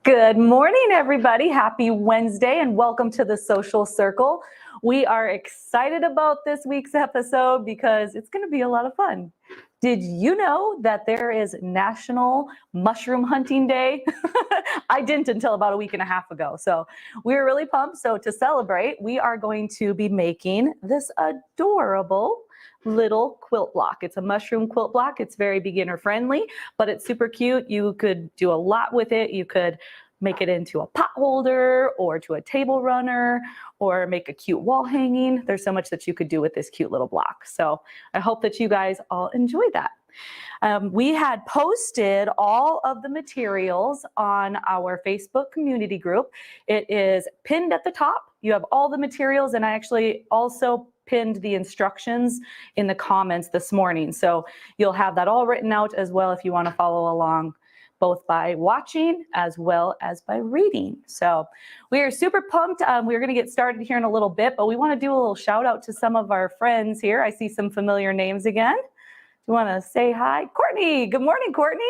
Good morning, everybody. Happy Wednesday and welcome to the Sewcial Circle. We are excited about this week's episode because it's going to be a lot of fun. Did you know that there is National Mushroom Hunting Day? I didn't until about a week and a half ago. So we're really pumped. So to celebrate, we are going to be making this adorable little quilt block. It's a mushroom quilt block. It's very beginner friendly, but it's super cute. You could do a lot with it. You could make it into a pot holder or to a table runner or make a cute wall hanging. There's so much that you could do with this cute little block. So I hope that you guys all enjoy that. We had posted all of the materials on our Facebook community group. It is pinned at the top. You have all the materials, and I actually also pinned the instructions in the comments this morning. So you'll have that all written out as well if you want to follow along, both by watching as well as by reading. So we are super pumped. We're going to get started here in a little bit, but we want to do a little shout out to some of our friends here. I see some familiar names again. You want to say hi? Courtney. Good morning, Courtney.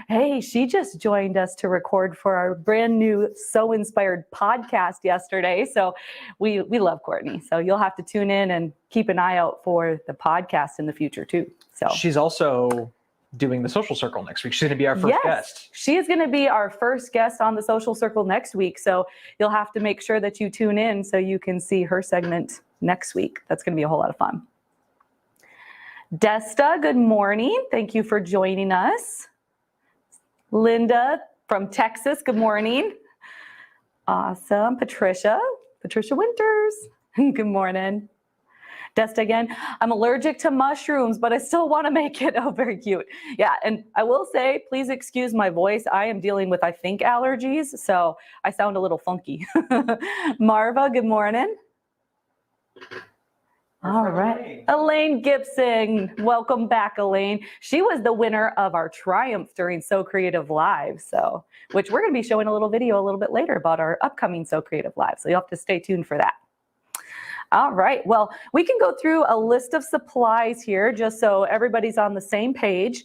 Hey, she just joined us to record for our brand new Sew Inspired podcast yesterday. So we love Courtney. So you'll have to tune in and keep an eye out for the podcast in the future too. So she's also doing the Sewcial Circle next week. She's going to be our first guest. She is going to be our first guest on the Sewcial Circle next week. So you'll have to make sure that you tune in so you can see her segment next week. That's going to be a whole lot of fun. Desta, good morning. Thank you for joining us. Linda from Texas, good morning. Awesome. Patricia Winters, good morning. Desta again, I'm allergic to mushrooms, but I still want to make it. Oh, very cute. Yeah, and I will say, please excuse my voice. I am dealing with, I think, allergies, so I sound a little funky. Marva, good morning. All right. Elaine Gibson. Welcome back, Elaine. She was the winner of our triumph during Sew Creative Live, so which we're going to be showing a little video a little bit later about our upcoming Sew Creative Live, so you'll have to stay tuned for that. All right. Well, we can go through a list of supplies here just so everybody's on the same page.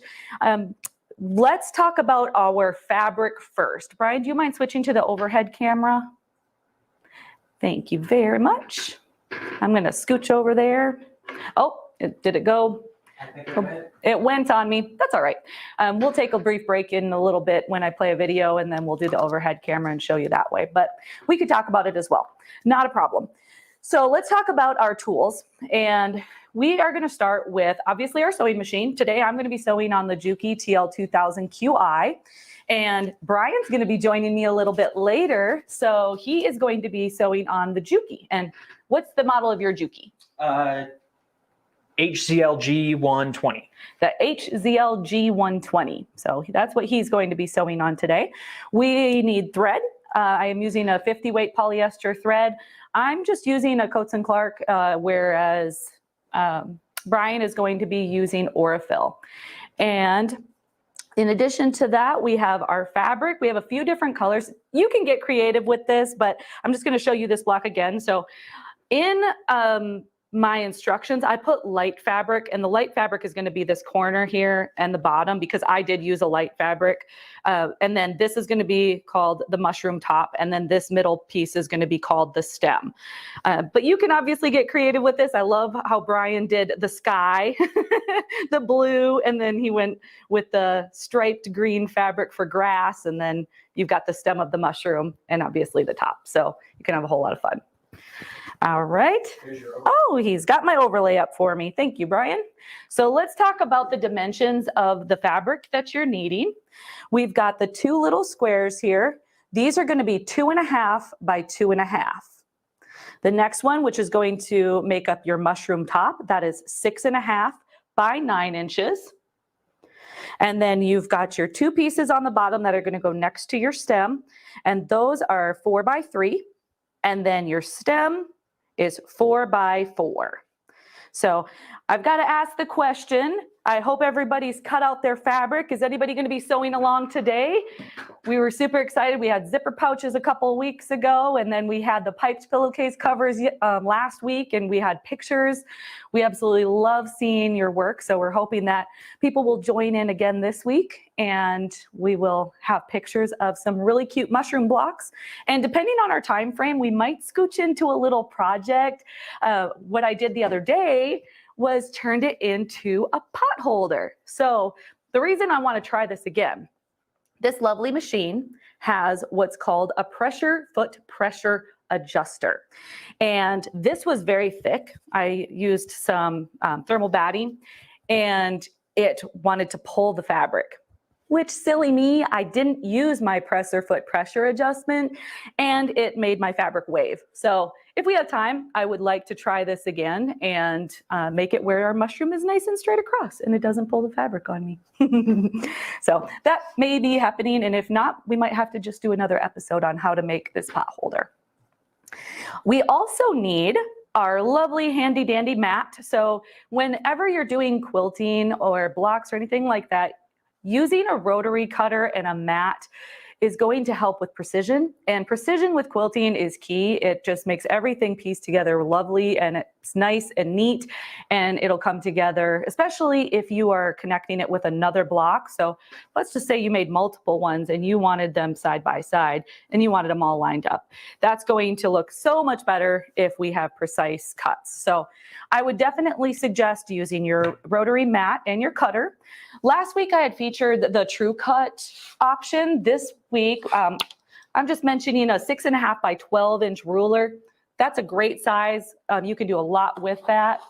Let's talk about our fabric first. Brian, do you mind switching to the overhead camera? Thank you very much. I'm going to scooch over there. Oh, did it go? I think it went on me. That's all right. We'll take a brief break in a little bit when I play a video, and then we'll do the overhead camera and show you that way. But we could talk about it as well. Not a problem. So let's talk about our tools. And we are going to start with, obviously, our sewing machine. Today, I'm going to be sewing on the Juki TL2000 QI. And Brian's going to be joining me a little bit later. So he is going to be sewing on the Juki. And what's the model of your Juki? HZLG 120. The HZLG 120. So that's what he's going to be sewing on today. We need thread. I am using a 50 weight polyester thread. I'm just using a Coats & Clark, whereas Brian is going to be using Aurifil. And in addition to that, we have our fabric. We have a few different colors. You can get creative with this, but I'm just going to show you this block again. So in my instructions, I put light fabric, and the light fabric is going to be this corner here and the bottom because I did use a light fabric. And then this is going to be called the mushroom top, and then this middle piece is going to be called the stem. But you can obviously get creative with this. I love how Brian did the sky, the blue, and then he went with the striped green fabric for grass, and then you've got the stem of the mushroom and obviously the top. So you can have a whole lot of fun. All right. Oh, he's got my overlay up for me. Thank you, Brian. So let's talk about the dimensions of the fabric that you're needing. We've got the two little squares here. These are going to be 2.5 by 2.5. The next one, which is going to make up your mushroom top, that is 6.5 by 9 inches. And then you've got your two pieces on the bottom that are going to go next to your stem. And those are 4 by 3. And then your stem is 4 by 4. So I've got to ask the question, I hope everybody's cut out their fabric. Is anybody going to be sewing along today? We were super excited. We had zipper pouches a couple of weeks ago, and then we had the piped pillowcase covers last week, and we had pictures. We absolutely love seeing your work, so we're hoping that people will join in again this week, and we will have pictures of some really cute mushroom blocks. And depending on our time frame, we might scooch into a little project. What I did the other day was turned it into a pot holder. So the reason I want to try this again, this lovely machine has what's called a foot pressure adjuster. And this was very thick. I used some thermal batting, and it wanted to pull the fabric. Which, silly me, I didn't use my foot pressure adjustment, and it made my fabric wave. So if we have time, I would like to try this again and make it where our mushroom is nice and straight across and it doesn't pull the fabric on me. So that may be happening, and if not, we might have to just do another episode on how to make this pot holder. We also need our lovely handy dandy mat. So whenever you're doing quilting or blocks or anything like that, using a rotary cutter and a mat is going to help with precision, and precision with quilting is key. It just makes everything pieced together lovely, and it's nice and neat, and it'll come together, especially if you are connecting it with another block. So let's just say you made multiple ones and you wanted them side by side and you wanted them all lined up. That's going to look so much better if we have precise cuts. So I would definitely suggest using your rotary mat and your cutter. Last week I had featured the True Cut option. This week, I'm just mentioning a 6.5 by 12 inch ruler. That's a great size. You can do a lot with that.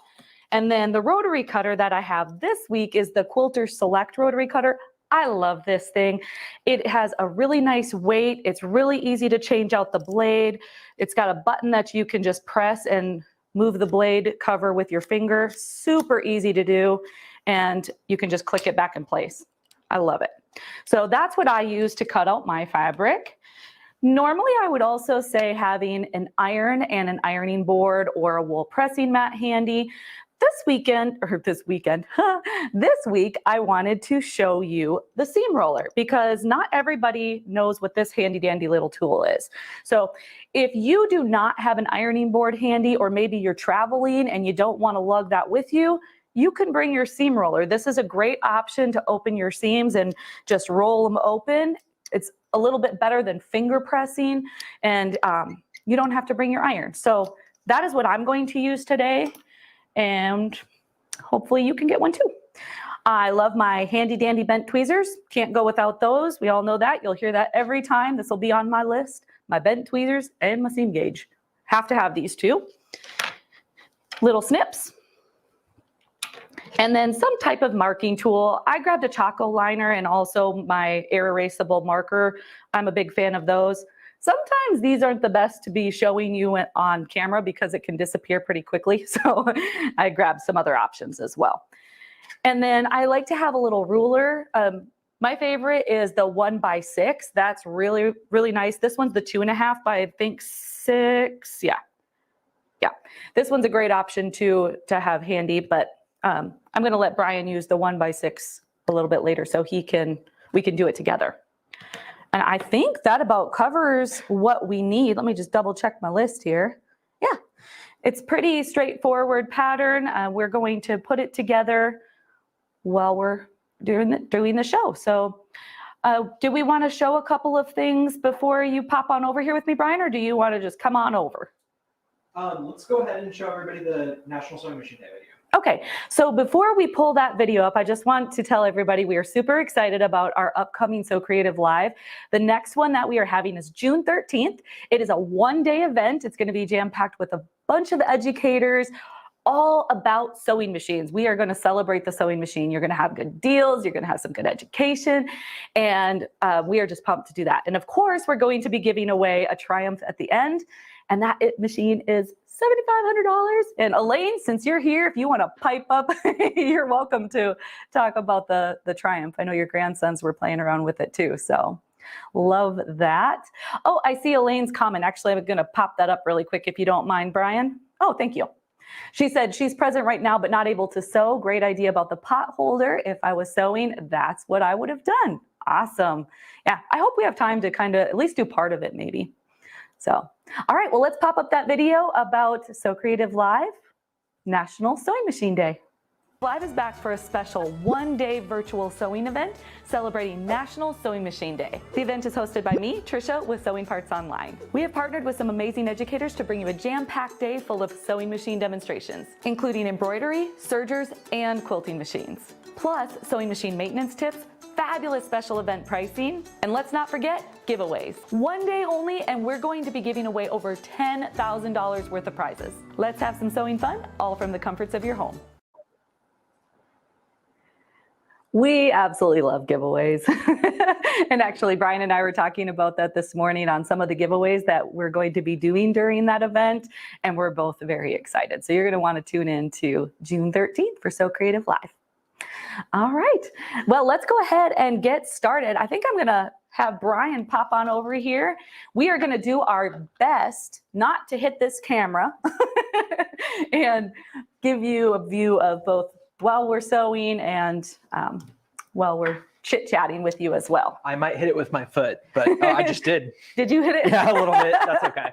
And then the rotary cutter that I have this week is the Quilter Select rotary cutter. I love this thing. It has a really nice weight. It's really easy to change out the blade. It's got a button that you can just press and move the blade cover with your finger. Super easy to do. And you can just click it back in place. I love it. So that's what I use to cut out my fabric. Normally, I would also say having an iron and an ironing board or a wool pressing mat handy. This week, I wanted to show you the seam roller because not everybody knows what this handy dandy little tool is. So if you do not have an ironing board handy, or maybe you're traveling and you don't want to lug that with you, you can bring your seam roller. This is a great option to open your seams and just roll them open. It's a little bit better than finger pressing, and you don't have to bring your iron. So that is what I'm going to use today, and hopefully you can get one too. I love my handy dandy bent tweezers. Can't go without those. We all know that. You'll hear that every time. This will be on my list. My bent tweezers and my seam gauge. Have to have these two. Little snips. And then some type of marking tool. I grabbed a Choco liner and also my air erasable marker. I'm a big fan of those. Sometimes these aren't the best to be showing you on camera because it can disappear pretty quickly. So I grabbed some other options as well. And then I like to have a little ruler. My favorite is the 1x6. That's really, really nice. This one's the 2.5 by I think 6. Yeah. This one's a great option to have handy, but I'm going to let Brian use the 1x6 a little bit later so we can do it together. And I think that about covers what we need. Let me just double check my list here. Yeah, it's pretty straightforward pattern. We're going to put it together while we're doing the show. So do we want to show a couple of things before you pop on over here with me, Brian, or do you want to just come on over? Let's go ahead and show everybody the National Sewing Machine Day video. Okay, so before we pull that video up, I just want to tell everybody we are super excited about our upcoming Sew Creative Live. The next one that we are having is June 13th. It is a one-day event. It's going to be jam-packed with a bunch of educators, all about sewing machines. We are going to celebrate the sewing machine. You're going to have good deals. You're going to have some good education. And we are just pumped to do that. And of course, we're going to be giving away a Triumph at the end. And that machine is $7,500. And Elaine, since you're here, if you want to pipe up, you're welcome to talk about the Triumph. I know your grandsons were playing around with it too. So love that. Oh, I see Elaine's comment. Actually, I'm going to pop that up really quick if you don't mind, Brian. Oh, thank you. She said she's present right now, but not able to sew. Great idea about the pot holder. If I was sewing, that's what I would have done. Awesome. Yeah, I hope we have time to kind of at least do part of it maybe. So, all right, well, let's pop up that video about Sew Creative Live, National Sewing Machine Day. Live is back for a special one-day virtual sewing event celebrating National Sewing Machine Day. The event is hosted by me, Tricia, with Sewing Parts Online. We have partnered with some amazing educators to bring you a jam-packed day full of sewing machine demonstrations, including embroidery, sergers, and quilting machines. Plus, sewing machine maintenance tips, fabulous special event pricing, and let's not forget giveaways. One day only, and we're going to be giving away over $10,000 worth of prizes. Let's have some sewing fun, all from the comforts of your home. We absolutely love giveaways. And actually, Brian and I were talking about that this morning on some of the giveaways that we're going to be doing during that event, and we're both very excited. So you're going to want to tune in to June 13th for Sew Creative Live. All right, well, let's go ahead and get started. I think I'm going to have Brian pop on over here. We are going to do our best not to hit this camera and give you a view of both while we're sewing and while we're chit-chatting with you as well. I might hit it with my foot, but I just did. Did you hit it? Yeah, a little bit. That's okay.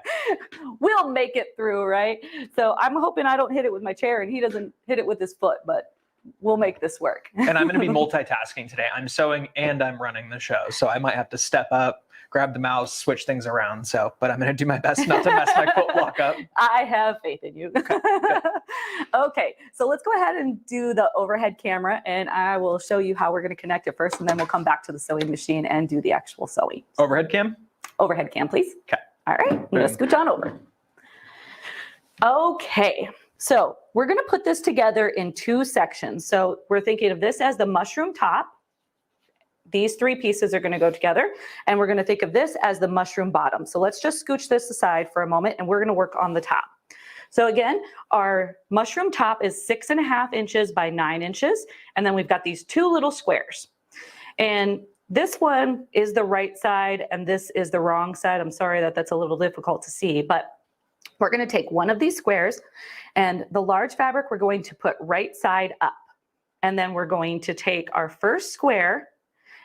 We'll make it through, right? So I'm hoping I don't hit it with my chair and he doesn't hit it with his foot, but we'll make this work. And I'm going to be multitasking today. I'm sewing and I'm running the show. So I might have to step up, grab the mouse, switch things around. So, but I'm going to do my best not to mess my quilt block up. I have faith in you. Okay, Okay, so let's go ahead and do the overhead camera and I will show you how we're going to connect it first and then we'll come back to the sewing machine and do the actual sewing. Overhead cam? Overhead cam, please. Okay. All right, I'm going to scooch on over. Okay, so we're going to put this together in two sections. So we're thinking of this as the mushroom top. These three pieces are going to go together, and we're going to think of this as the mushroom bottom. So let's just scooch this aside for a moment, and we're going to work on the top. So again, our mushroom top is 6.5 inches by 9 inches, and then we've got these two little squares. And this one is the right side, and this is the wrong side. I'm sorry that that's a little difficult to see, but we're going to take one of these squares, and the large fabric we're going to put right side up. And then we're going to take our first square,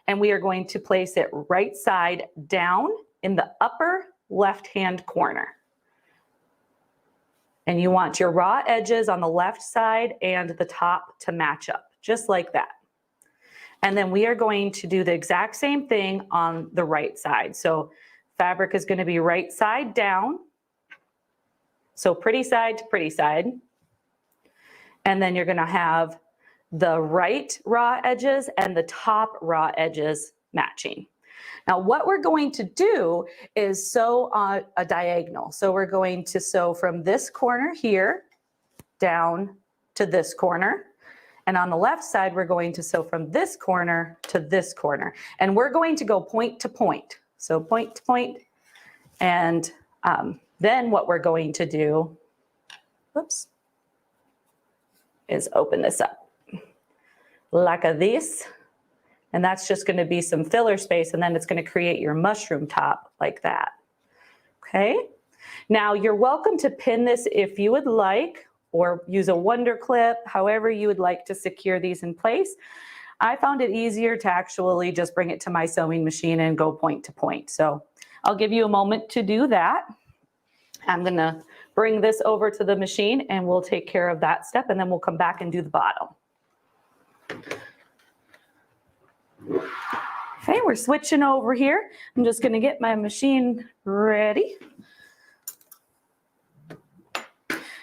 and we are going to place it right side down in the upper left-hand corner. And you want your raw edges on the left side and the top to match up, just like that. And then we are going to do the exact same thing on the right side. So fabric is going to be right side down. So pretty side to pretty side. And then you're going to have the right raw edges and the top raw edges matching. Now what we're going to do is sew on a diagonal. So we're going to sew from this corner here down to this corner. And on the left side, we're going to sew from this corner to this corner. And we're going to go point to point. So point to point. And then what we're going to do, whoops, is open this up like this. And that's just going to be some filler space, and then it's going to create your mushroom top like that. Okay. Now you're welcome to pin this if you would like, or use a wonder clip, however you would like to secure these in place. I found it easier to actually just bring it to my sewing machine and go point to point. So I'll give you a moment to do that. I'm going to bring this over to the machine and we'll take care of that step, and then we'll come back and do the bottom. Okay, we're switching over here. I'm just going to get my machine ready.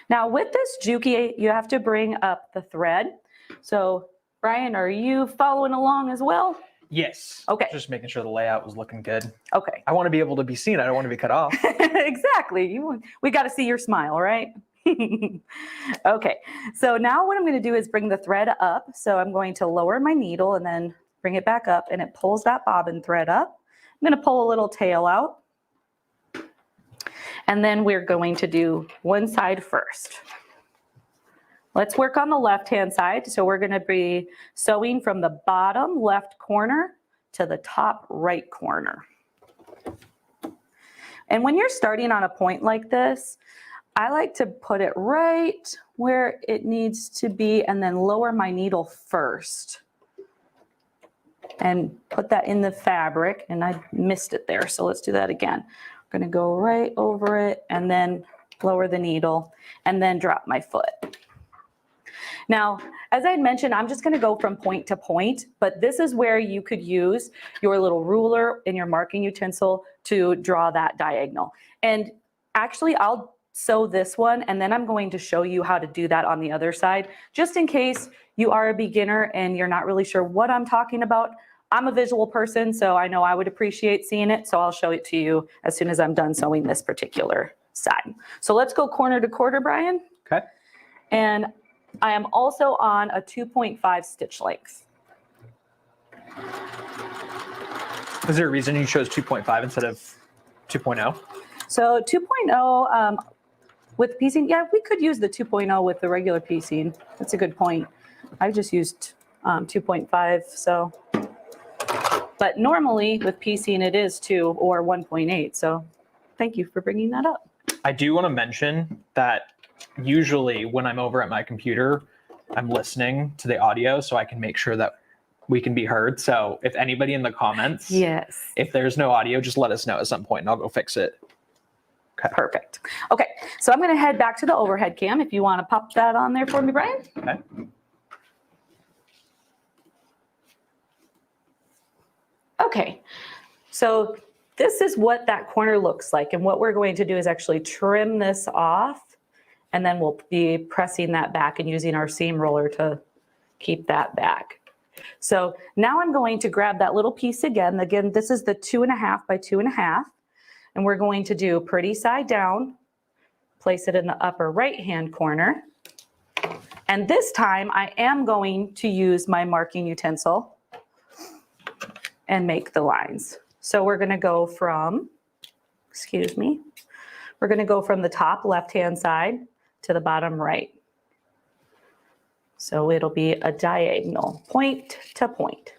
Now with this Juki, you have to bring up the thread. So Brian, are you following along as well? Yes. Okay. Just making sure the layout was looking good. Okay. I want to be able to be seen. I don't want to be cut off. Exactly. We got to see your smile, right? Okay. So now what I'm going to do is bring the thread up. So I'm going to lower my needle and then bring it back up, and it pulls that bobbin thread up. I'm going to pull a little tail out. And then we're going to do one side first. Let's work on the left-hand side. So we're going to be sewing from the bottom left corner to the top right corner. And when you're starting on a point like this, I like to put it right where it needs to be and then lower my needle first. And put that in the fabric, and I missed it there, so let's do that again. I'm gonna go right over it and then lower the needle and then drop my foot. Now, as I had mentioned, I'm just gonna go from point to point, but this is where you could use your little ruler and your marking utensil to draw that diagonal. And actually, I'll sew this one, and then I'm going to show you how to do that on the other side, just in case you are a beginner and you're not really sure what I'm talking about. I'm a visual person, so I know I would appreciate seeing it, so I'll show it to you as soon as I'm done sewing this particular side. So let's go corner to quarter, Brian. Okay. And I am also on a 2.5 stitch length. Is there a reason you chose 2.5 instead of 2.0? So 2.0 with piecing, yeah, we could use the 2.0 with the regular piecing. That's a good point. I just used 2.5, so. But normally with piecing it is 2 or 1.8, so thank you for bringing that up. I do want to mention that usually when I'm over at my computer, I'm listening to the audio so I can make sure that we can be heard. So if anybody in the comments, yes, if there's no audio, just let us know at some point and I'll go fix it. Okay. Perfect. Okay, so I'm going to head back to the overhead cam if you want to pop that on there for me, Brian. Okay. Okay, so this is what that corner looks like, and what we're going to do is actually trim this off, and then we'll be pressing that back and using our seam roller to keep that back. So now I'm going to grab that little piece again. Again, this is the 2.5 by 2.5, and we're going to do pretty side down, place it in the upper right-hand corner, and this time I am going to use my marking utensil and make the lines. So we're gonna go from, we're gonna go from the top left-hand side to the bottom right. So it'll be a diagonal, point to point.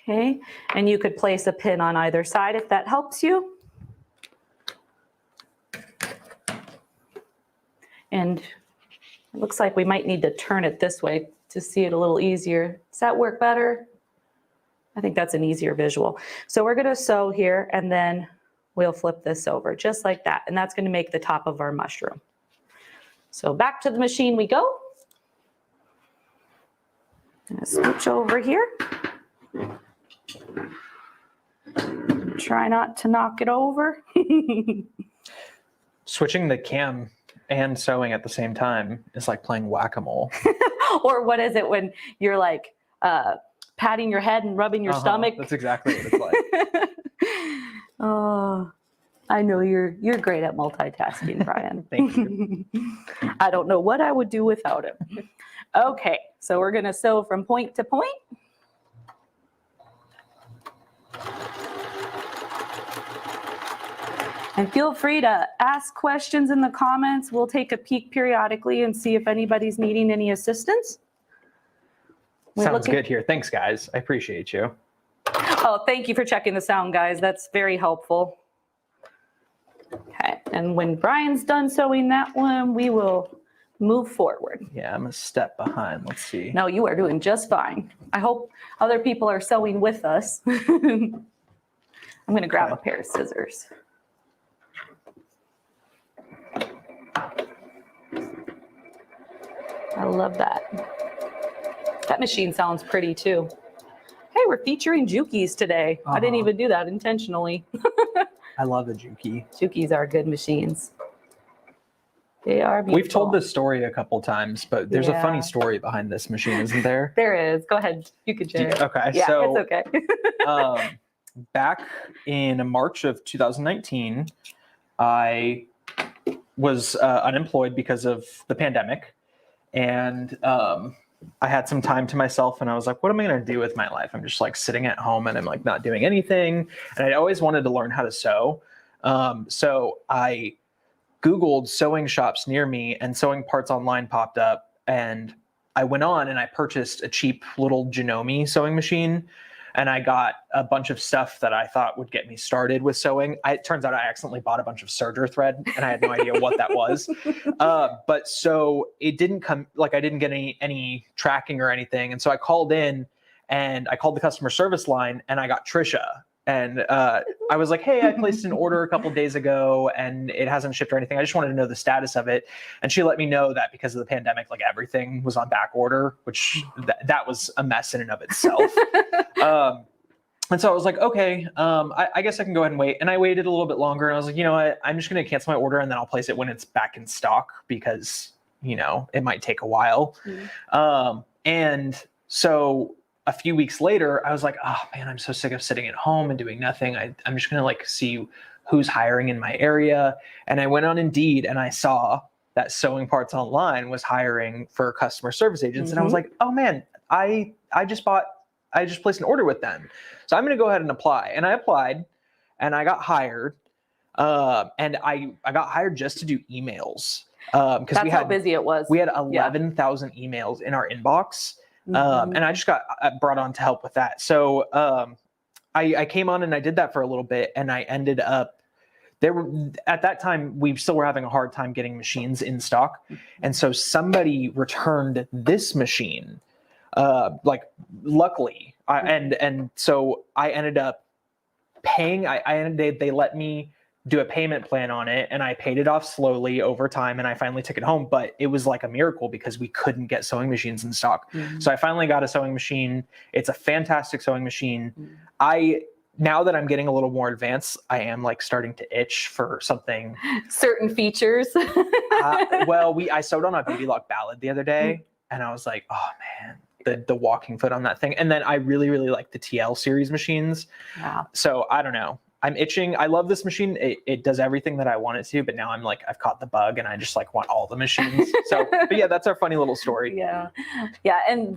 Okay, and you could place a pin on either side if that helps you. And it looks like we might need to turn it this way to see it a little easier. Does that work better? I think that's an easier visual. So we're gonna sew here and then we'll flip this over just like that. And that's gonna make the top of our mushroom. So back to the machine we go. Gonna switch over here. Try not to knock it over. Switching the cam and sewing at the same time is like playing whack-a-mole. Or what is it when you're like patting your head and rubbing your stomach? That's exactly what it's like. Oh, I know you're great at multitasking, Brian. Thank you. I don't know what I would do without him. Okay, so we're gonna sew from point to point. And feel free to ask questions in the comments. We'll take a peek periodically and see if anybody's needing any assistance. Sounds good here. Thanks, guys. I appreciate you. Oh, thank you for checking the sound, guys. That's very helpful. Okay, and when Brian's done sewing that one, we will move forward. Yeah, I'm a step behind. Let's see. No, you are doing just fine. I hope other people are sewing with us. I'm going to grab a pair of scissors. I love that. That machine sounds pretty too. Hey, we're featuring Jukies today. I didn't even do that intentionally. I love a Juki. Jukies are good machines. They are beautiful. We've told this story a couple times, but there's a funny story behind this machine, isn't there? There is. Go ahead. You can share it. Okay. Yeah, so, it's okay. Back in March of 2019, I was unemployed because of the pandemic. And I had some time to myself and I was like, what am I going to do with my life? I'm just like sitting at home and I'm like not doing anything. And I always wanted to learn how to sew. So I Googled sewing shops near me and Sewing Parts Online popped up. And I went on and I purchased a cheap little Janome sewing machine. and I got a bunch of stuff that I thought would get me started with sewing. It turns out I accidentally bought a bunch of serger thread, and I had no idea what that was. But so it didn't come, like I didn't get any tracking or anything. And so I called in, and I called the customer service line, and I got Tricia. And I was like, hey, I placed an order a couple of days ago and it hasn't shipped or anything. I just wanted to know the status of it. And she let me know that because of the pandemic, like everything was on back order, which that was a mess in and of itself. And so I was like, okay, I guess I can go ahead and wait. And I waited a little bit longer, and I was like, you know what, I'm just going to cancel my order and then I'll place it when it's back in stock because, you know, it might take a while. And so a few weeks later, I was like, oh man, I'm so sick of sitting at home and doing nothing. I'm just gonna like see who's hiring in my area. And I went on Indeed and I saw that Sewing Parts Online was hiring for customer service agents. And I was like, oh man, I just placed an order with them. So I'm gonna go ahead and apply. And I applied and I got hired. And I got hired just to do emails. Because That's how busy it was. We had 11,000 emails in our inbox. And I just got brought on to help with that. So I came on and I did that for a little bit, and I ended up at that time we still were having a hard time getting machines in stock, and so somebody returned this machine. Like luckily, and so I ended up paying. They let me do a payment plan on it, and I paid it off slowly over time, and I finally took it home. But it was like a miracle because we couldn't get sewing machines in stock. So I finally got a sewing machine. It's a fantastic sewing machine. Now that I'm getting a little more advanced, I am like starting to itch for something. Certain features. I sewed on a Baby Lock Ballad the other day, and I was like, oh man, the walking foot on that thing. And then I really, really like the TL series machines. Yeah. So I don't know. I'm itching. I love this machine. It does everything that I want it to, but now I'm like, I've caught the bug and I just like want all the machines. So, but yeah, that's our funny little story. Yeah.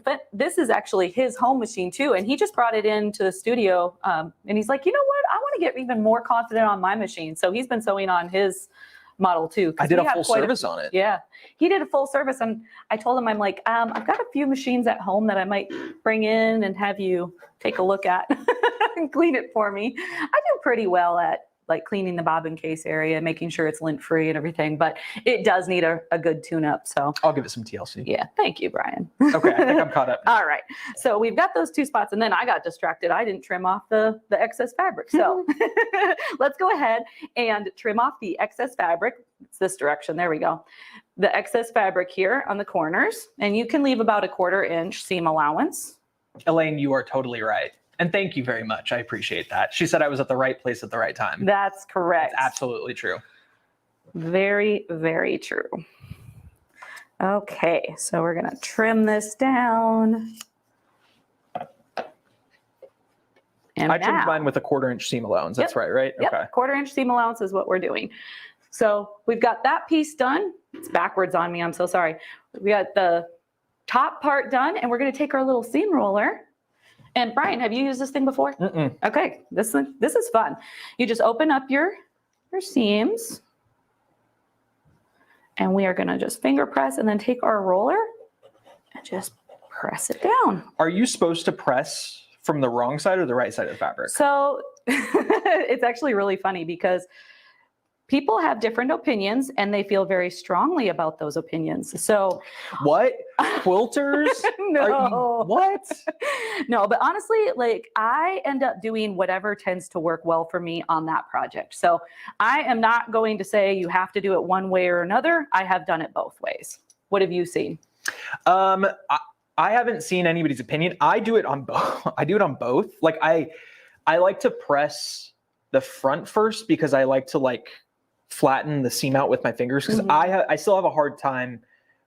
But this is actually his home machine too. And he just brought it into the studio. And he's like, you know what? I want to get even more confident on my machine. So he's been sewing on his model too. I did a full service on it. Yeah, he did a full service. And I told him, I'm like, I've got a few machines at home that I might bring in and have you take a look at and clean it for me. I do pretty well at like cleaning the bobbin case area, making sure it's lint free and everything, but it does need a good tune up. So I'll give it some TLC. Yeah. Thank you, Brian. Okay. I think I'm caught up. All right. So we've got those two spots, and then I got distracted. I didn't trim off the excess fabric. So let's go ahead and trim off the excess fabric. It's this direction. There we go. The excess fabric here on the corners, and you can leave about a 1/4 inch seam allowance. Elaine, you are totally right. And thank you very much. I appreciate that. She said I was at the right place at the right time. That's correct. That's absolutely true. Very, very true. Okay, so we're going to trim this down. And I trimmed mine with a 1/4 inch seam allowance. That's right? Yep. Okay. 1/4 inch seam allowance is what we're doing. So we've got that piece done. It's backwards on me. I'm so sorry. We got the top part done, and we're going to take our little seam roller. And Brian, have you used this thing before? Okay, this is fun. You just open up your seams, and we are going to just finger press and then take our roller and just press it down. Are you supposed to press from the wrong side or the right side of the fabric? So it's actually really funny because people have different opinions and they feel very strongly about those opinions. So what? Quilters? No. What? No, but honestly, like I end up doing whatever tends to work well for me on that project. So I am not going to say you have to do it one way or another. I have done it both ways. What have you seen? I haven't seen anybody's opinion. I do it on both. I do it on both. Like I like to press the front first because I like to like flatten the seam out with my fingers because I still have a hard time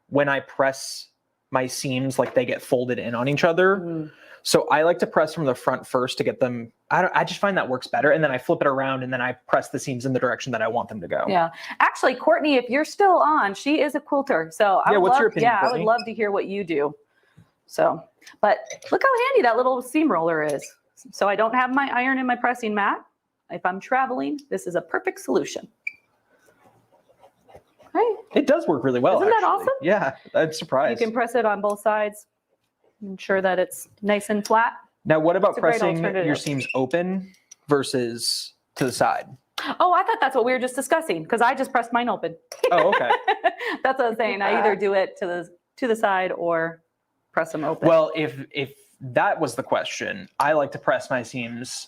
when I press my seams, like they get folded in on each other. So I like to press from the front first to get them. I just find that works better. And then I flip it around and then I press the seams in the direction that I want them to go. Yeah. Actually, Courtney, if you're still on, she is a quilter. So what's your opinion, I Courtney? would love to hear what you do. So, but look how handy that little seam roller is. So I don't have my iron in my pressing mat. If I'm traveling, this is a perfect solution. Right? It does work really well. Isn't that actually. awesome? Yeah, I'm surprised. You can press it on both sides. Ensure that it's nice and flat. Now, what about It's a great pressing your alternative. seams open versus to the side? Oh, I thought that's what we were just discussing because I just pressed mine open. Oh, okay. That's what I was saying. I either do it to the side or press them open. Well, if that was the question, I like to press my seams.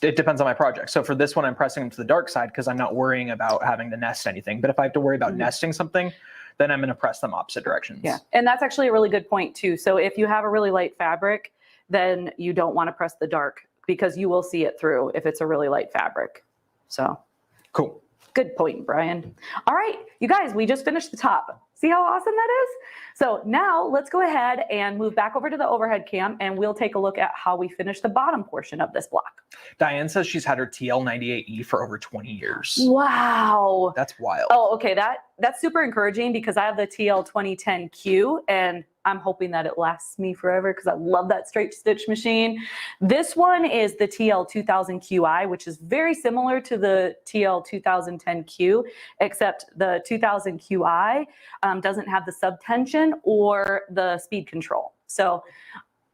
It depends on my project. So for this one, I'm pressing them to the dark side because I'm not worrying about having to nest anything. But if I have to worry about nesting something, then I'm going to press them opposite directions. Yeah, and that's actually a really good point too. So if you have a really light fabric, then you don't want to press the dark because you will see it through if it's a really light fabric. So Cool. good point, Brian. All right, you guys, we just finished the top. See how awesome that is? So now let's go ahead and move back over to the overhead cam and we'll take a look at how we finish the bottom portion of this block. Diane says she's had her TL98E for over 20 years. Wow. That's wild. Oh, okay. That's super encouraging because I have the TL 2010Q and I'm hoping that it lasts me forever because I love that straight stitch machine. This one is the TL 2000QI, which is very similar to the TL 2010Q, except the 2000QI doesn't have the subtension or the speed control. So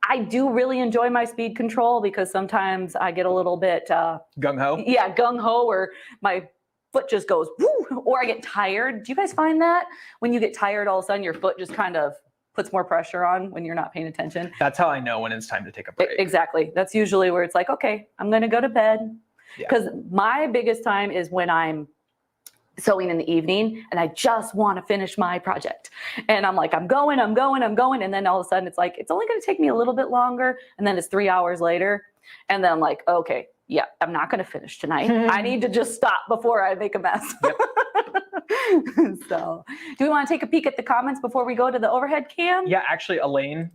I do really enjoy my speed control because sometimes I get a little bit gung-ho? Yeah, gung-ho, or my foot just goes woo, or I get tired. Do you guys find that when you get tired, all of a sudden your foot just kind of puts more pressure on when you're not paying attention? That's how I know when it's time to take a break. Exactly. That's usually where it's like, okay, I'm going to go to bed. Because my biggest time is when I'm sewing in the evening and I just want to finish my project. And I'm like, I'm going. And then all of a sudden it's like, it's only going to take me a little bit longer. And then it's 3 hours later. And then I'm like, okay, yeah, I'm not going to finish tonight. I need to just stop before I make a mess. Yep. So do we want to take a peek at the comments before we go to the overhead cam? Yeah, actually, Elaine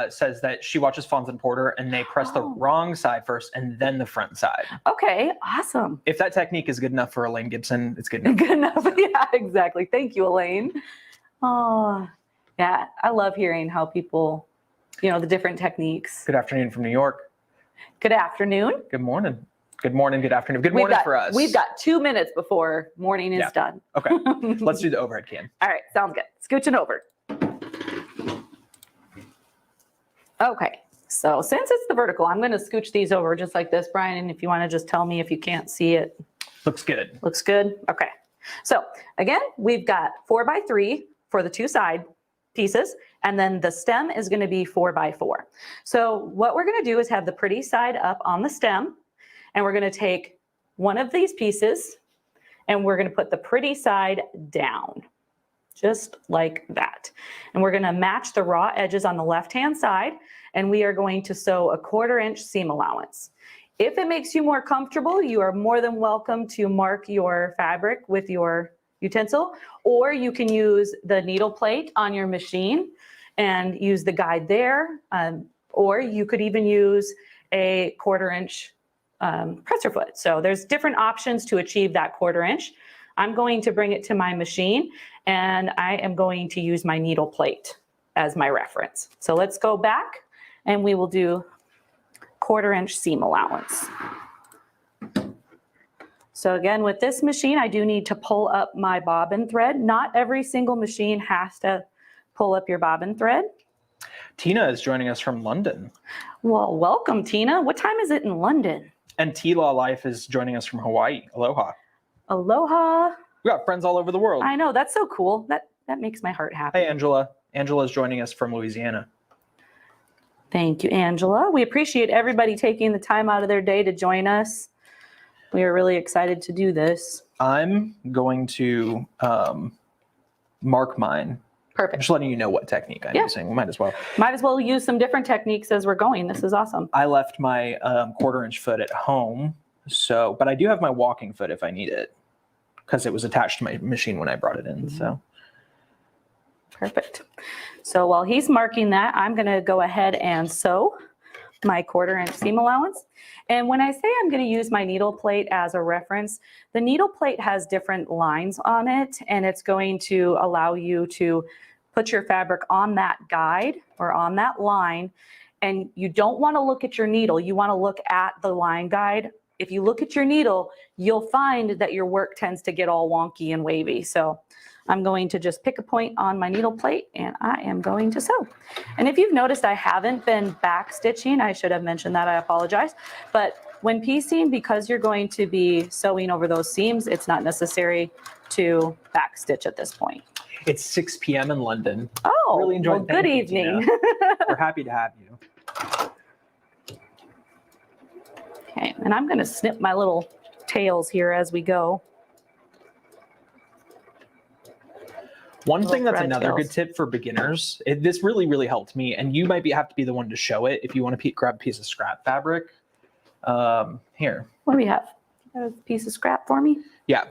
says that she watches Fonz and Porter and they press the wrong side first and then the front side. Okay, awesome. If that technique is good enough for Elaine Gibson, it's good enough. Good enough. Yeah, exactly. Thank you, Elaine. Oh, yeah, I love hearing how people, the different techniques. Good afternoon from New York. Good afternoon. Good morning. Good morning, good afternoon. Good morning for us. We've got 2 minutes before morning is done. Okay, let's do the overhead cam. All right, sounds good. Scooching over. Okay, so since it's the vertical, I'm going to scooch these over just like this, Brian. And if you want to just tell me if you can't see it. Looks good. Looks good. Okay. So again, we've got 4x3 for the two side pieces, and then the stem is going to be 4x4. So what we're going to do is have the pretty side up on the stem, and we're going to take one of these pieces, and we're going to put the pretty side down, just like that. And we're going to match the raw edges on the left-hand side, and we are going to sew a 1/4 inch seam allowance. If it makes you more comfortable, you are more than welcome to mark your fabric with your utensil, or you can use the needle plate on your machine and use the guide there, or you could even use a 1/4 inch presser foot. So there's different options to achieve that 1/4 inch. I'm going to bring it to my machine and I am going to use my needle plate as my reference. So let's go back and we will do 1/4 inch seam allowance. So again, with this machine, I do need to pull up my bobbin thread. Not every single machine has to pull up your bobbin thread. Tina is joining us from London. Well, welcome, Tina. What time is it in London? And T-Law Life is joining us from Hawaii. Aloha. Aloha. We got friends all over the world. I know, that's so cool. That makes my heart happy. Hey, Angela. Angela is joining us from Louisiana. Thank you, Angela. We appreciate everybody taking the time out of their day to join us. We are really excited to do this. I'm going to mark mine. Perfect. Just letting you know what technique I'm using. We might as well. Might as well use some different techniques as we're going. This is awesome. I left my 1/4 inch foot at home, but I do have my walking foot if I need it, because it was attached to my machine when I brought it in. So perfect. So while he's marking that, I'm going to go ahead and sew my 1/4 inch seam allowance. And when I say I'm going to use my needle plate as a reference, the needle plate has different lines on it, and it's going to allow you to put your fabric on that guide or on that line. And you don't want to look at your needle. You want to look at the line guide. If you look at your needle, you'll find that your work tends to get all wonky and wavy. So I'm going to just pick a point on my needle plate and I am going to sew. And if you've noticed, I haven't been back stitching. I should have mentioned that, I apologize. But when piecing, because you're going to be sewing over those seams, it's not necessary to back stitch at this point. It's 6 p.m. in London. Oh, really enjoyed. well, good evening. We're happy to have you. Okay, and I'm going to snip my little tails here as we go. One thing that's thread another tails. good tip for beginners, this really, really helped me, and you might have to be the one to show it if you want to grab a piece of scrap fabric. Here. What do we have? A piece of scrap for me? Yeah.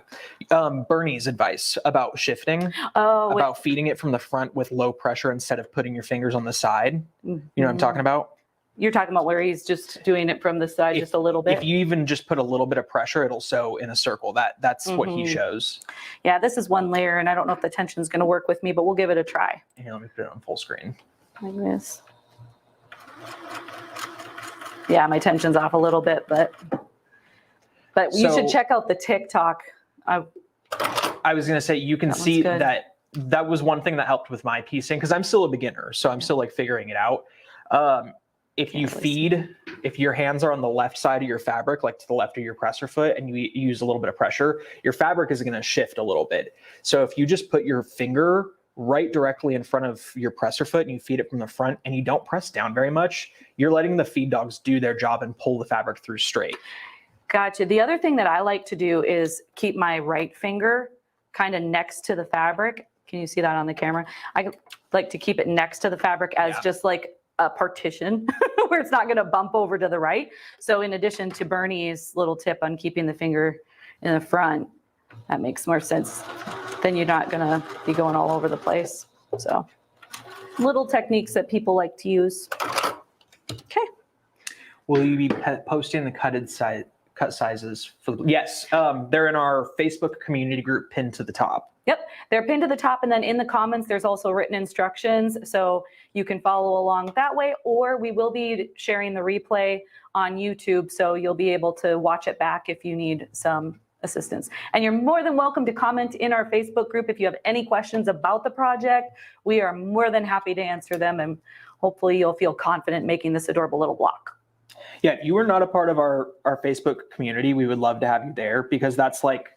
Bernie's advice about shifting, about feeding it from the front with low pressure instead of putting your fingers on the side. You know what I'm talking about? You're talking about where he's just doing it from the side just a little bit? If you even just put a little bit of pressure, it'll sew in a circle. That's what he shows. Yeah, this is one layer, and I don't know if the tension's going to work with me, but we'll give it a try. Here, let me put it on full screen. Like this. Yeah, my tension's off a little bit, but you should check out the TikTok. I was going to say, you can see that was one thing that helped with my piecing, because I'm still a beginner, so I'm still like figuring it out. If you if your hands are on the left side of your fabric, like to the left of your presser foot, and you use a little bit of pressure, your fabric is going to shift a little bit. So if you just put your finger right directly in front of your presser foot and you feed it from the front and you don't press down very much, you're letting the feed dogs do their job and pull the fabric through straight. Gotcha. The other thing that I like to do is keep my right finger kind of next to the fabric. Can you see that on the camera? I like to keep it next to the fabric as just like a partition where it's not going to bump over to the right. So in addition to Bernie's little tip on keeping the finger in the front, that makes more sense. Then you're not going to be going all over the place. So little techniques that people like to use. Okay. Will you be posting the cut sizes for yes, they're in our Facebook community group pinned to the top. Yep, they're pinned to the top, and then in the comments there's also written instructions, so you can follow along that way, or we will be sharing the replay on YouTube, so you'll be able to watch it back if you need some assistance. And you're more than welcome to comment in our Facebook group if you have any questions about the project. We are more than happy to answer them, and hopefully you'll feel confident making this adorable little block. Yeah, if you are not a part of our Facebook community, we would love to have you there, because that's like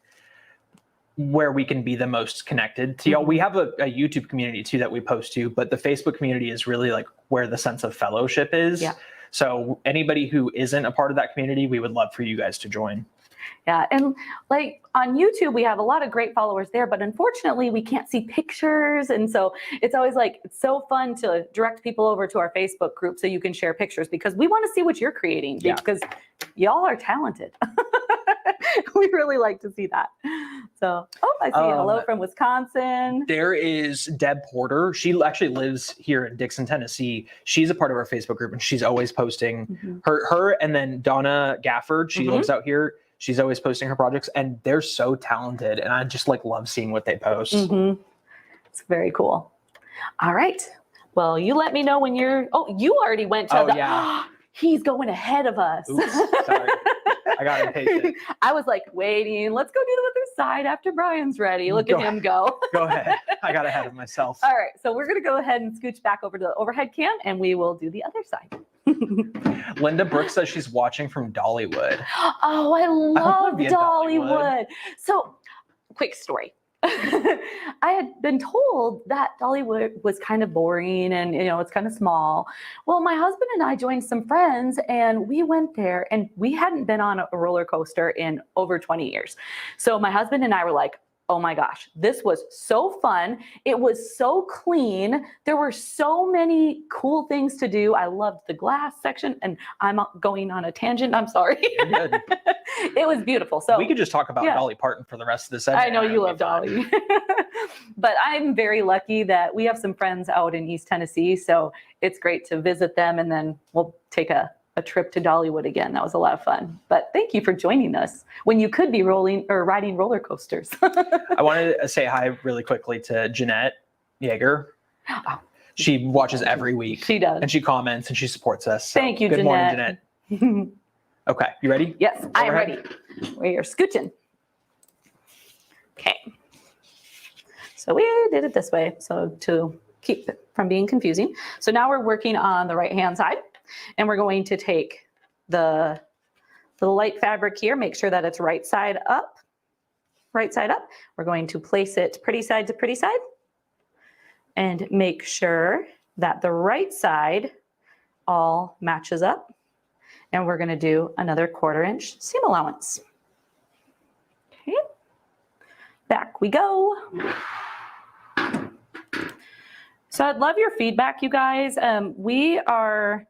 where we can be the most connected to y'all. We have a YouTube community too that we post to, but the Facebook community is really like where the sense of fellowship is. Yeah. So anybody who isn't a part of that community, we would love for you guys to join. Yeah, and like on YouTube, we have a lot of great followers there, but unfortunately we can't see pictures. And so it's always like, it's so fun to direct people over to our Facebook group so you can share pictures, because we want to see what you're creating, because y'all are talented. We really like to see that. So, I see a hello from Wisconsin. There is Deb Porter. She actually lives here in Dixon, Tennessee. She's a part of our Facebook group, and she's always posting her. And then Donna Gafford, she lives out here. She's always posting her projects, and they're so talented. And I just like love seeing what they post. It's very cool. All right. Well, you let me know when you're, you already went to he's going ahead of us. Oops, sorry. I got impatient. I was like waiting. Let's go do the other side after Brian's ready. Look at him go. Go ahead. I got ahead of myself. All right. So we're going to go ahead and scooch back over to the overhead cam, and we will do the other side. Linda Brooks says she's watching from Dollywood. Oh, I love Dollywood. So, quick story. I had been told that Dollywood was kind of boring and, it's kind of small. Well, my husband and I joined some friends and we went there, and we hadn't been on a roller coaster in over 20 years. So my husband and I were like, oh my gosh, this was so fun. It was so clean. There were so many cool things to do. I loved the glass section, and I'm going on a tangent. I'm sorry. You're good. It was beautiful. So we could just talk about Dolly Parton for the rest of the session. I know you love Dolly. But I'm very lucky that we have some friends out in East Tennessee. So it's great to visit them, and then we'll take a trip to Dollywood again. That was a lot of fun. But thank you for joining us when you could be riding roller coasters. I wanted to say hi really quickly to Jeanette Yeager. She watches every week. She does. And she comments and she supports us. So thank you, good Jeanette. morning, Jeanette. Okay, you ready? Yes, I am ready. We are scooching. Okay. So we did it this way, so to keep it from being confusing. So now we're working on the right-hand side, and we're going to take the light fabric here, make sure that it's right side up. Right side up. We're going to place it pretty side to pretty side and make sure that the right side all matches up. And we're going to do another 1/4 inch seam allowance. Okay. Back we go. So I'd love your feedback, you guys. We are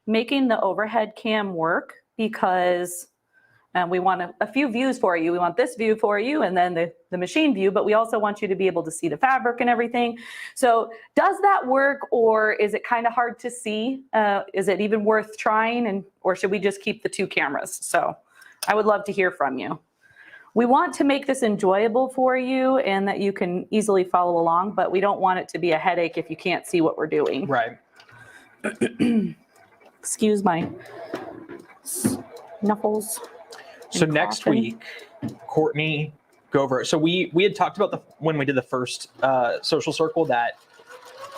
making the overhead cam work because we want a few views for you. We want this view for you and then the machine view, but we also want you to be able to see the fabric and everything. So does that work, or is it kind of hard to see? Is it even worth trying, or should we just keep the 2 cameras? So I would love to hear from you. We want to make this enjoyable for you and that you can easily follow along, but we don't want it to be a headache if you can't see what we're doing. Right. Excuse my snuffles. So next week, Courtney, go over. So we had talked about when we did the first Sewcial Circle that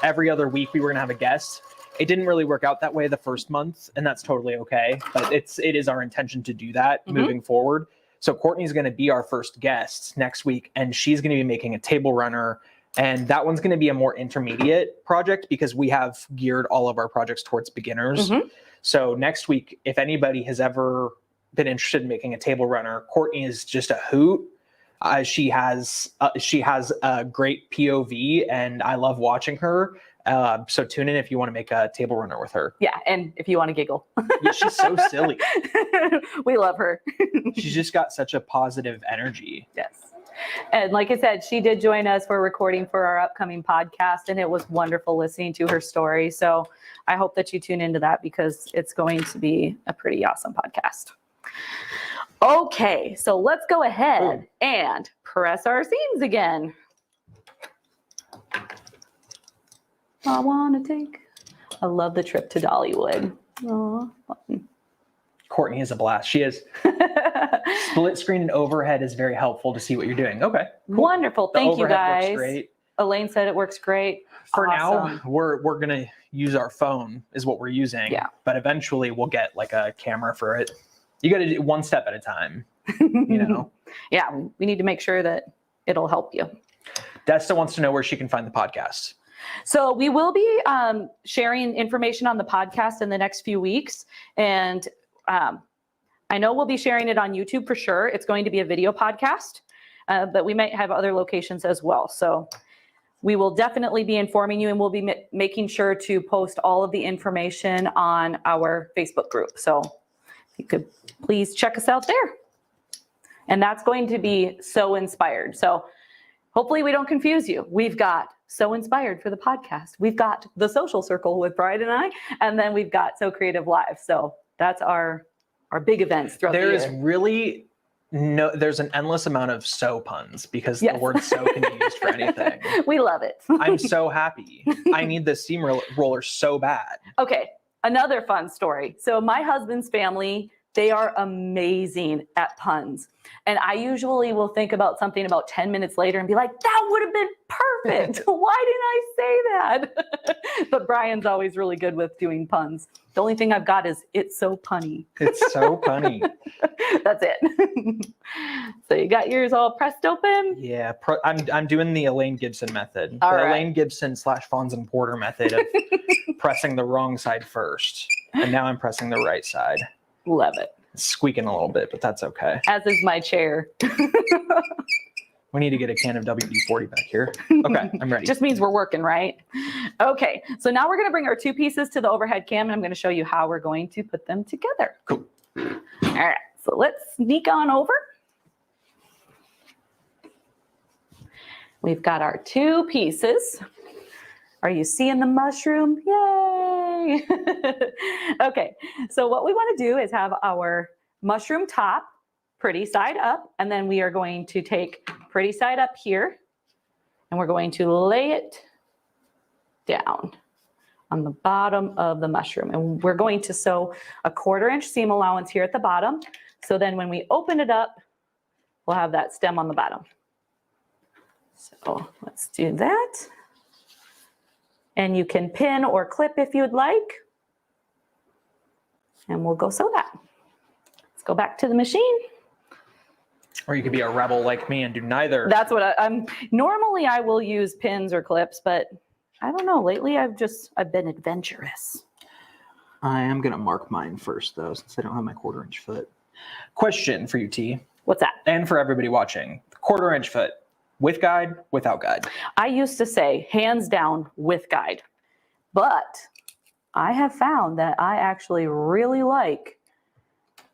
every other week we were gonna have a guest. It didn't really work out that way the first month, and that's totally okay. But it is our intention to do that moving forward. So Courtney's gonna be our first guest next week, and she's gonna be making a table runner. And that one's gonna be a more intermediate project because we have geared all of our projects towards beginners. So next week, if anybody has ever been interested in making a table runner, Courtney is just a hoot. She has a great POV, and I love watching her. So tune in if you want to make a table runner with her. Yeah, and if you want to giggle. Yeah, she's so silly. We love her. She's just got such a positive energy. Yes. And like I said, she did join us for recording for our upcoming podcast, and it was wonderful listening to her story. So I hope that you tune into that because it's going to be a pretty awesome podcast. Okay, so let's go ahead and press our seams again. I love the trip to Dollywood. Aw, fun. Courtney is a blast. She is. Split screen and overhead is very helpful to see what you're doing. Okay. Cool. Wonderful. Thank you, guys. Works great. Elaine said it works great. For Awesome. now, we're gonna use our phone is what we're using. Yeah. But eventually we'll get like a camera for it. You got to do one step at a time. You know. Yeah, we need to make sure that it'll help you. Desta wants to know where she can find the podcast. So we will be sharing information on the podcast in the next few weeks. And I know we'll be sharing it on YouTube for sure. It's going to be a video podcast, but we might have other locations as well. So we will definitely be informing you, and we'll be making sure to post all of the information on our Facebook group. So you could please check us out there. And that's going to be So Inspired. So hopefully we don't confuse you. We've got So Inspired for the podcast. We've got the Sewcial Circle with Brian and I, and then we've got So Creative Live. So that's our big events throughout the year. There is really there's an endless amount of so puns because the word so can be used for anything. We love it. I'm so happy. I need the seam roller so bad. Okay, another fun story. So my husband's family, they are amazing at puns. And I usually will think about something about 10 minutes later and be like, that would have been perfect. Why didn't I say that? But Brian's always really good with doing puns. The only thing I've got is it's so punny. It's so punny. That's it. So you got yours all pressed open? Yeah, I'm doing the Elaine Gibson method. All the right. Elaine Gibson / Fonson Porter method of pressing the wrong side first. And now I'm pressing the right side. Love it. It's squeaking a little bit, but that's okay. As is my chair. We need to get a can of WD-40 back here. Okay, I'm ready. Just means we're working, right? Okay, so now we're going to bring our 2 pieces to the overhead cam, and I'm going to show you how we're going to put them together. Cool. All right, so let's sneak on over. We've got our 2 pieces. Are you seeing the mushroom? Yay! Okay, so what we want to do is have our mushroom top pretty side up, and then we are going to take pretty side up here, and we're going to lay it down on the bottom of the mushroom. And we're going to sew a 1/4 inch seam allowance here at the bottom. So then when we open it up, we'll have that stem on the bottom. So let's do that. And you can pin or clip if you'd like. And we'll go sew that. Let's go back to the machine. Or you could be a rebel like me and do neither. That's what I'm normally I will use pins or clips, but I don't know. Lately I've been adventurous. I am going to mark mine first though, since I don't have my 1/4 inch foot. Question for you, T. What's that? And for everybody watching. 1/4 inch foot. With guide, without guide. I used to say hands down with guide, but I have found that I actually really like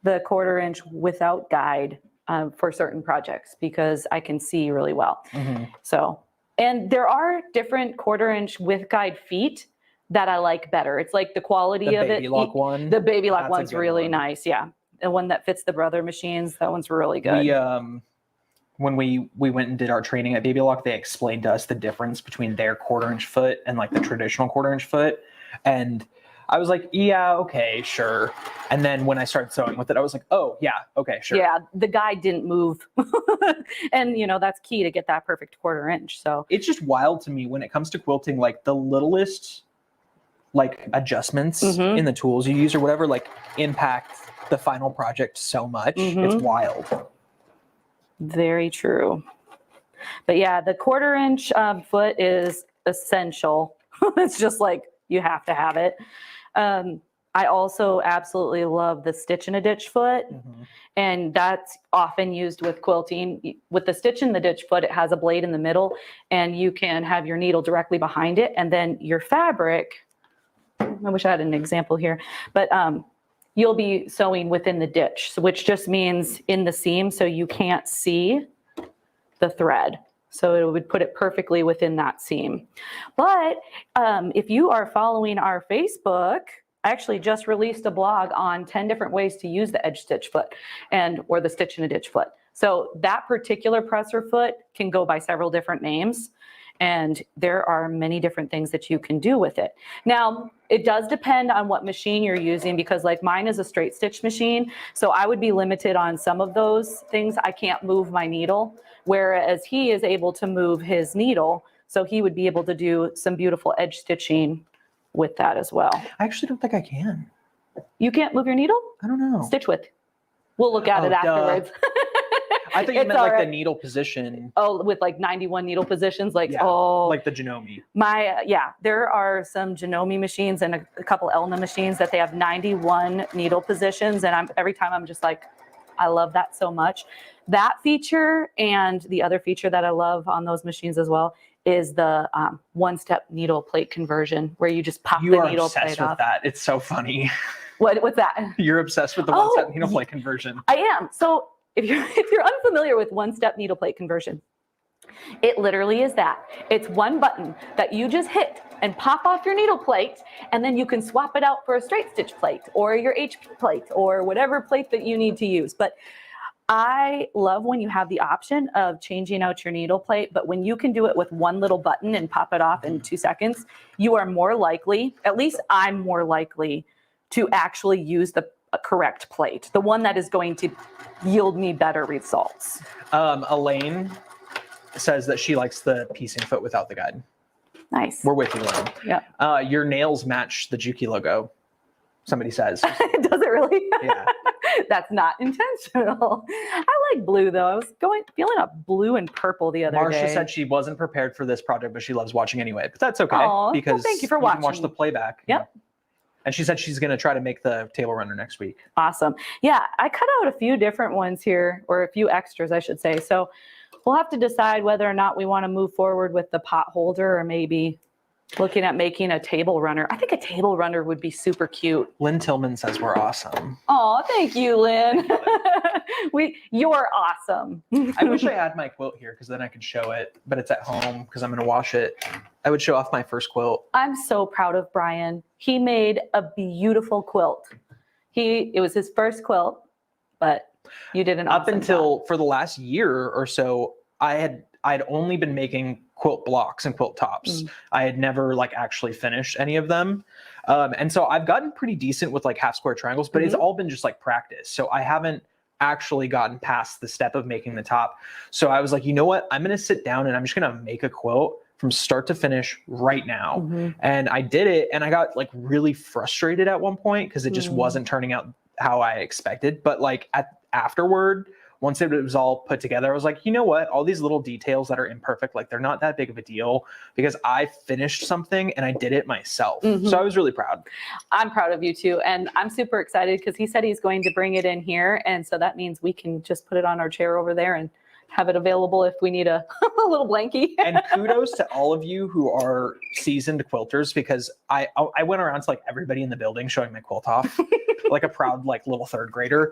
the 1/4 inch without guide for certain projects because I can see really well. Mm-hmm. So, and there are different 1/4 inch with guide feet that I like better. It's like the quality of it. The baby lock one. The baby lock That's a one's good really one. nice. Yeah. The one that fits the brother machines. That one's really good. When we went and did our training at Baby Lock, they explained to us the difference between their 1/4 inch foot and like the traditional 1/4 inch foot. And I was like, yeah, okay, sure. And then when I started sewing with it, I was like, oh yeah, okay, sure. Yeah, the guide didn't move. And that's key to get that perfect 1/4 inch. So It's just wild to me when it comes to quilting, like the littlest like adjustments Mhm. in the tools you use or whatever, like impact the final project so much. Mhm. It's wild. very true. But yeah, the 1/4 inch foot is essential. It's just like you have to have it. I also absolutely love the stitch in a ditch foot. Mm-hmm. And that's often used with quilting. With the stitch in the ditch foot, it has a blade in the middle and you can have your needle directly behind it. And then your fabric, I wish I had an example here, but you'll be sewing within the ditch, which just means in the seam so you can't see the thread. So it would put it perfectly within that seam. But if you are following our Facebook, I actually just released a blog on 10 different ways to use the edge stitch foot or the stitch in a ditch foot. So that particular presser foot can go by several different names. And there are many different things that you can do with it. Now, it does depend on what machine you're using because like mine is a straight stitch machine. So I would be limited on some of those things. I can't move my needle, whereas he is able to move his needle. So he would be able to do some beautiful edge stitching with that as well. I actually don't think I can. You can't move your needle? I don't know. Stitch width. We'll look at it duh. afterwards. I thought you It's meant like all the right. needle position. Oh, with like 91 needle positions, like, Yeah, oh. like the Janome. There are some Janome machines and a couple Elna machines that they have 91 needle positions. And every time I'm just like, I love that so much. That feature and the other feature that I love on those machines as well is the one-step needle plate conversion where you just pop You the are needle obsessed plate with off. that. It's so funny. What's that? You're obsessed with the Oh, one-step needle plate conversion. I am. So if you're unfamiliar with one-step needle plate conversion, it literally is that. It's one button that you just hit and pop off your needle plate, and then you can swap it out for a straight stitch plate or your HP plate or whatever plate that you need to use. But I love when you have the option of changing out your needle plate, but when you can do it with one little button and pop it off in 2 seconds, you are more likely, at least I'm more likely, to actually use the correct plate, the one that is going to yield me better results. Elaine says that she likes the piecing foot without the guide. Nice. We're with you, Elaine. Yeah. Your nails match the Juki logo, somebody says. Does it really? Yeah. That's not intentional. I like blue though. I was feeling up blue and purple the other day. Marcia said she wasn't prepared for this project, but she loves watching anyway. But that's okay Aw, well, because thank you for can watch watching. the playback. Yep. And she said she's going to try to make the table runner next week. Awesome. Yeah, I cut out a few different ones here, or a few extras, I should say. So we'll have to decide whether or not we want to move forward with the pot holder or maybe looking at making a table runner. I think a table runner would be super cute. Lynn Tillman says we're awesome. Oh, thank you, Lynn. You're awesome. I wish I had my quilt here because then I could show it, but it's at home because I'm going to wash it. I would show off my first quilt. I'm so proud of Brian. He made a beautiful quilt. It was his first quilt, but you did an awesome Up until job. for the last year or so, I'd only been making quilt blocks and quilt tops. I had never actually finished any of them. And so I've gotten pretty decent with half square triangles, but it's all been just practice. So I haven't actually gotten past the step of making the top. So I was like, you know what? I'm going to sit down and I'm just going to make a quilt from start to finish right now. And I did it, and I got like really frustrated at one point because it just wasn't turning out how I expected. But like afterward, once it was all put together, I was like, you know what? All these little details that are imperfect, like they're not that big of a deal because I finished something and I did it myself. So I was really proud. I'm proud of you too. And I'm super excited because he said he's going to bring it in here. And so that means we can just put it on our chair over there and have it available if we need a little blankie. And kudos to all of you who are seasoned quilters, because I went around to like everybody in the building showing my quilt off, like a proud like little third grader.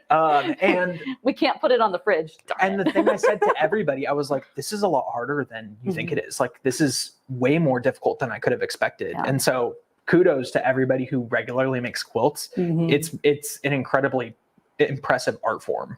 And we can't put it on the fridge. And the thing I said to everybody, I was like, this is a lot harder than you think it is. Like, this is way more difficult than I could have expected. And so kudos to everybody who regularly makes quilts. It's an incredibly impressive art form.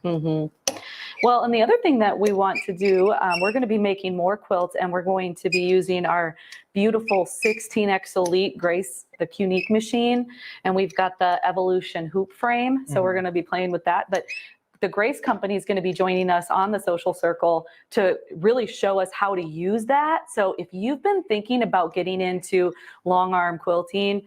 Well, and the other thing that we want to do, we're going to be making more quilts, and we're going to be using our beautiful 16X Elite Grace, the Unique machine, and we've got the Evolution hoop frame. So we're going to be playing with that. But the Grace company is going to be joining us on the Sewcial Circle to really show us how to use that. So if you've been thinking about getting into long arm quilting,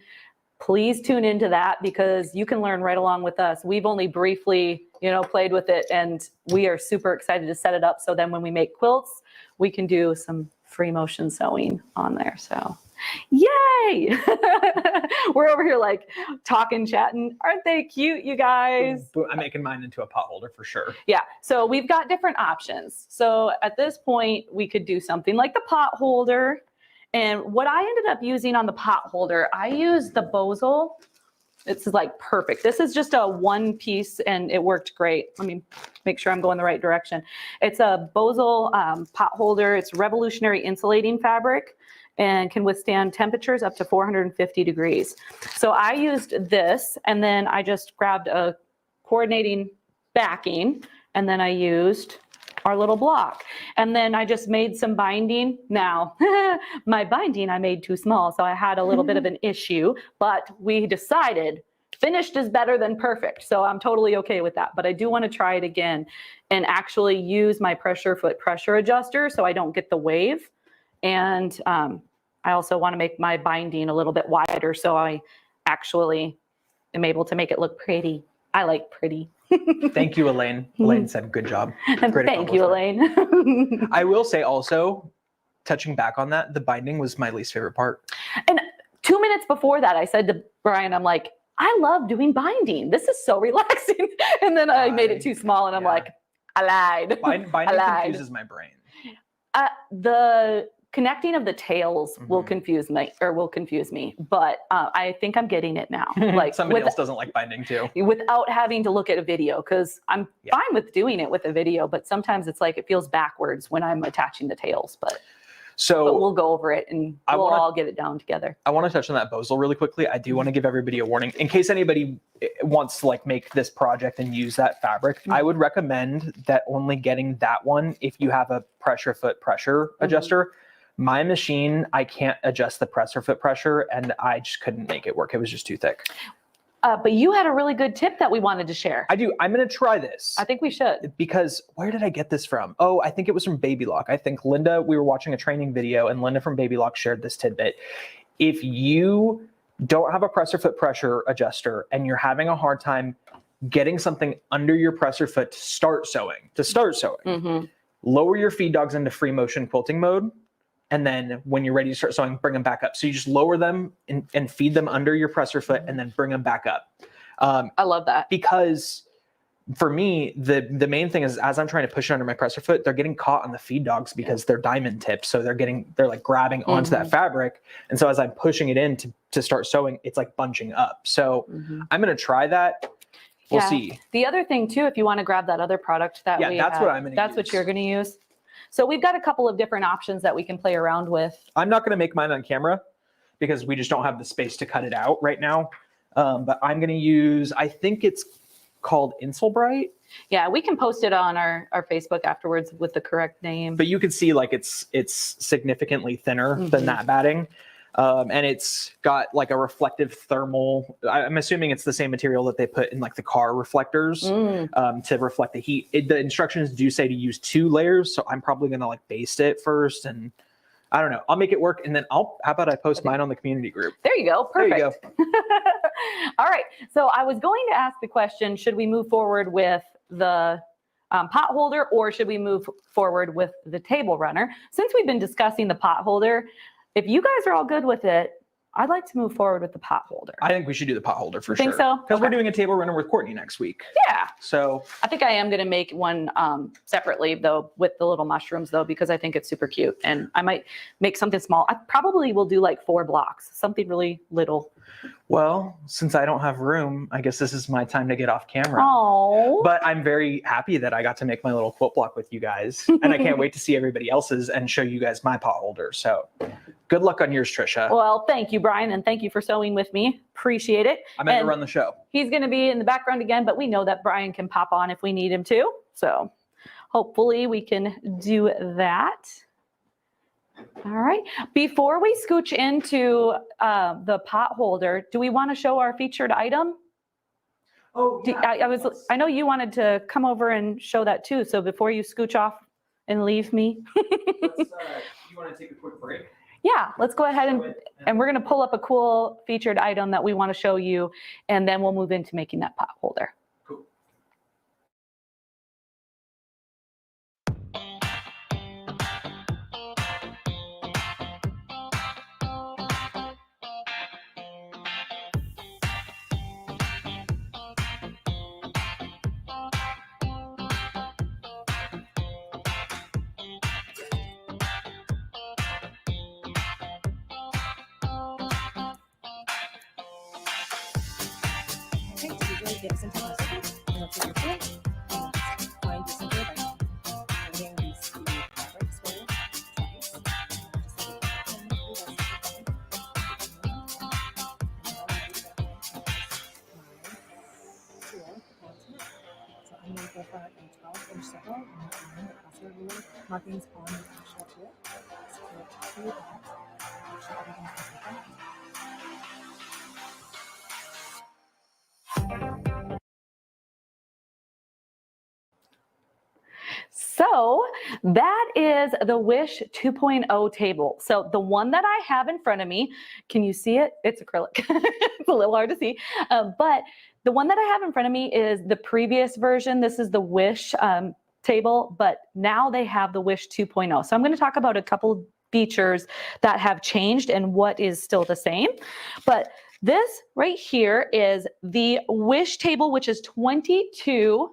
please tune into that, because you can learn right along with us. We've only briefly, played with it, and we are super excited to set it up. So then when we make quilts, we can do some free motion sewing on there. So yay. We're over here like talking, chatting. Aren't they cute, you guys? I'm making mine into a pot holder for sure. Yeah. So we've got different options. So at this point, we could do something like the pot holder. And what I ended up using on the pot holder, I used the Bosal. It's like perfect. This is just a one piece and it worked great. Let me make sure I'm going the right direction. It's a Bosal pot holder. It's revolutionary insulating fabric and can withstand temperatures up to 450 degrees. So I used this, and then I just grabbed a coordinating backing, and then I used our little block. And then I just made some binding. Now, my binding I made too small, so I had a little bit of an issue, but we decided finished is better than perfect. So I'm totally okay with that. But I do want to try it again and actually use my pressure foot pressure adjuster so I don't get the wave. And I also want to make my binding a little bit wider so I actually am able to make it look pretty. I like pretty. Thank you, Elaine. Elaine said, good job. Great Thank you, Elaine. I will say also, touching back on that, the binding was my least favorite part. And 2 minutes before that, I said to Brian, I'm like, I love doing binding. This is so relaxing. And then I made it too small, and I'm like, I lied. Binding confuses my brain. The connecting of the tails will confuse me, but I think I'm getting it now. Like somebody else doesn't like binding too. Without having to look at a video, because I'm fine with doing it with a video, but sometimes it's like it feels backwards when I'm attaching the tails. But we'll go over it and we'll all get it down together. I want to touch on that Bosal really quickly. I do want to give everybody a warning in case anybody wants to like make this project and use that fabric. I would recommend that only getting that one if you have a pressure foot pressure adjuster. My machine, I can't adjust the pressure foot pressure, and I just couldn't make it work. It was just too thick. But you had a really good tip that we wanted to share. I do. I'm going to try this. I think we should. Because where did I get this from? Oh, I think it was from Baby Lock. I think Linda, we were watching a training video, and Linda from Baby Lock shared this tidbit. If you don't have a pressure foot pressure adjuster and you're having a hard time getting something under your presser foot to start sewing, lower your feed dogs into free motion quilting mode. And then when you're ready to start sewing, bring them back up. So you just lower them and feed them under your presser foot and then bring them back up. I love that. Because for me, the main thing is as I'm trying to push it under my presser foot, they're getting caught on the feed dogs because they're diamond tips. So they're like grabbing onto that fabric. And so as I'm pushing it in to start sewing, it's like bunching up. So I'm going to try that. We'll see. The other thing too, if you want to grab that other product that we that's have, what I'm going to use. That's what you're going to use. So we've got a couple of different options that we can play around with. I'm not going to make mine on camera because we just don't have the space to cut it out right now. But I'm going to use, I think it's called Insulbright. Yeah, we can post it on our Facebook afterwards with the correct name. But you can see like it's significantly thinner than that batting. And it's got like a reflective thermal. I'm assuming it's the same material that they put in like the car reflectors to reflect the heat. The instructions do say to use 2 layers, so I'm probably gonna like baste it first, and I don't know. I'll make it work, and then how about I post mine on the community group? There you go. Perfect. There you go. All right. So I was going to ask the question, should we move forward with the pot holder, or should we move forward with the table runner? Since we've been discussing the pot holder, if you guys are all good with it, I'd like to move forward with the pot holder. I think we should do the pot holder for sure. Think so? Because we're doing a table runner with Courtney next week. Yeah. So I think I am going to make one separately though, with the little mushrooms though, because I think it's super cute, and I might make something small. I probably will do like 4 blocks, something really little. well, since I don't have room, I guess this is my time to get off camera. Oh. But I'm very happy that I got to make my little quilt block with you guys. And I can't wait to see everybody else's and show you guys my pot holder. So good luck on yours, Tricia. Well, thank you, Brian, and thank you for sewing with me. Appreciate it. I'm going to run the show. He's going to be in the background again, but we know that Brian can pop on if we need him to. So hopefully we can do that. All right. Before we scooch into the pot holder, do we want to show our featured item? Oh, yeah. I know you wanted to come over and show that too. So before you scooch off and leave me. You want to take a quick break? Yeah, let's go ahead and we're going to pull up a cool featured item that we want to show you, and then we'll move into making that pot holder. Cool. Okay, to begin, get a center of the circle, and then take your foot, and find your center by holding these 2 fabric square twice. So I'm going to go for a 12-inch circle, and I'm across your ruler, markings on the actual tool. Secure it to that. Make sure everything is okay. So that is the Wish 2.0 table. So the one that I have in front of me, can you see it? It's acrylic. It's a little hard to see. But the one that I have in front of me is the previous version. This is the Wish table, but now they have the Wish 2.0. So I'm going to talk about a couple features that have changed and what is still the same. But this right here is the Wish table, which is 22.5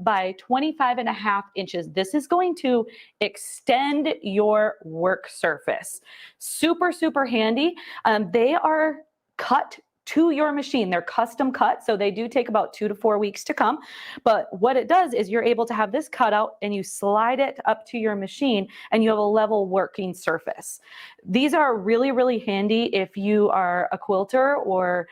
by 25.5 inches. This is going to extend your work surface. Super, super handy. They are cut to your machine. They're custom cut, so they do take about 2 to 4 weeks to come. But what it does is you're able to have this cut out and you slide it up to your machine and you have a level working surface. These are really, really handy if you are a quilter or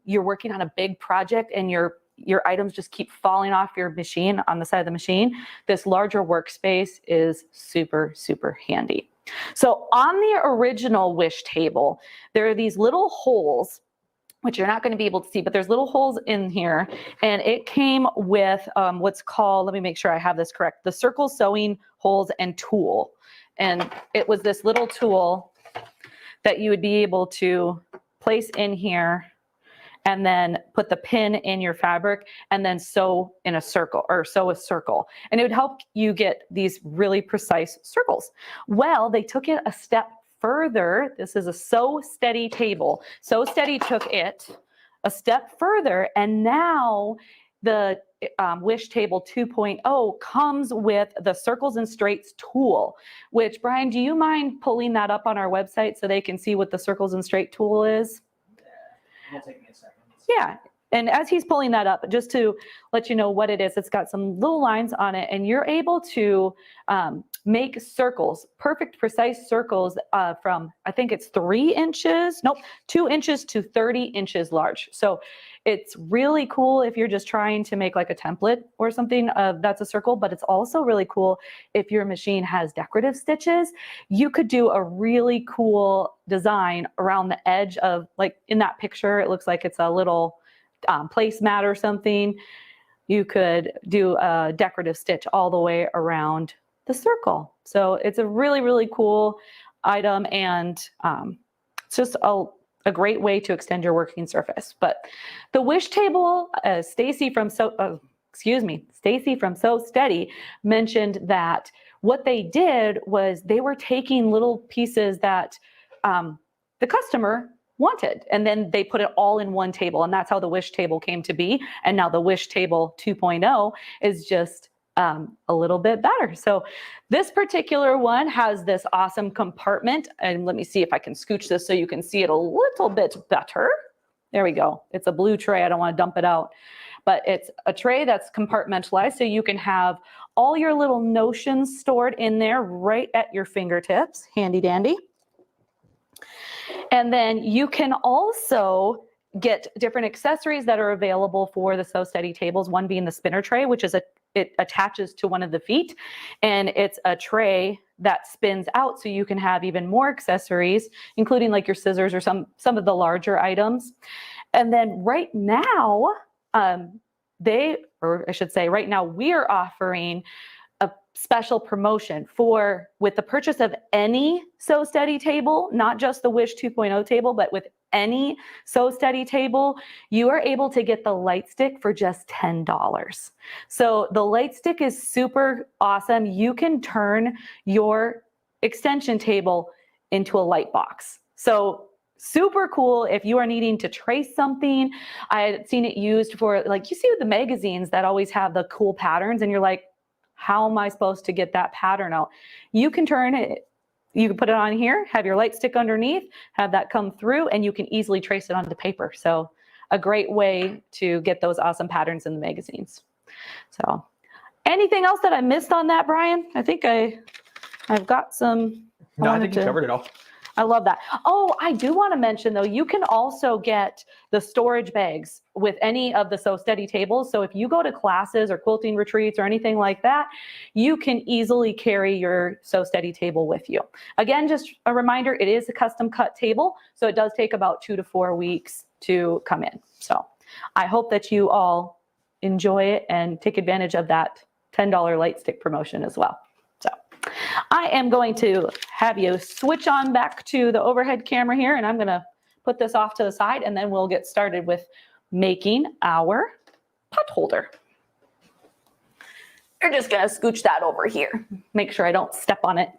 you're working on a big project and your items just keep falling off your machine on the side of the machine. This larger workspace is super, super handy. So on the original Wish table, there are these little holes, which you're not going to be able to see, but there's little holes in here. And it came with what's called, let me make sure I have this correct, the circle sewing holes and tool. And it was this little tool that you would be able to place in here and then put the pin in your fabric and then sew in a circle or sew a circle. And it would help you get these really precise circles. Well, they took it a step further. This is a Sew Steady table. Sew Steady took it a step further, and now the Wish Table 2.0 comes with the Circles and Straights tool, which, Brian, do you mind pulling that up on our website so they can see what the Circles and Straight tool is? It'll take me a second. Yeah, And as he's pulling that up, just to let you know what it is, it's got some little lines on it, and you're able to make circles, perfect, precise circles from, I think it's 2 inches to 30 inches large. So it's really cool if you're just trying to make like a template or something that's a circle, but it's also really cool if your machine has decorative stitches. You could do a really cool design around the edge of, like in that picture, it looks like it's a little placemat or something. You could do a decorative stitch all the way around the circle. So it's a really, really cool item, and it's just a great way to extend your working surface. But the wish table, Stacy from Sew Steady mentioned that what they did was they were taking little pieces that the customer wanted, and then they put it all in one table, and that's how the wish table came to be. And now the wish table 2.0 is just a little bit better. So this particular one has this awesome compartment, and let me see if I can scooch this so you can see it a little bit better. There we go. It's a blue tray. I don't want to dump it out, but it's a tray that's compartmentalized, so you can have all your little notions stored in there right at your fingertips. Handy dandy. And then you can also get different accessories that are available for the Sew Steady tables, one being the spinner tray, which is it attaches to one of the feet, and it's a tray that spins out, so you can have even more accessories, including like your scissors or some of the larger items. And then right now, right now we are offering a special promotion with the purchase of any Sew Steady table, not just the Wish 2.0 table, but with any Sew Steady table, you are able to get the light stick for just $10. So the light stick is super awesome. You can turn your extension table into a light box. So super cool if you are needing to trace something. I had seen it used for, like, you see with the magazines that always have the cool patterns, and you're like, how am I supposed to get that pattern out? You can turn it. You can put it on here, have your light stick underneath, have that come through, and you can easily trace it onto paper. So a great way to get those awesome patterns in the magazines. So anything else that I missed on that, Brian? I think I've got some. No, I think you covered it all. I love that. Oh, I do want to mention though, you can also get the storage bags with any of the Sew Steady tables. So if you go to classes or quilting retreats or anything like that, you can easily carry your Sew Steady table with you. Again, just a reminder, it is a custom cut table, so it does take about 2 to 4 weeks to come in. So I hope that you all enjoy it and take advantage of that $10 light stick promotion as well. So I am going to have you switch on back to the overhead camera here, and I'm going to put this off to the side, and then we'll get started with making our pot holder. You're just going to scooch that over here. Make sure I don't step on it.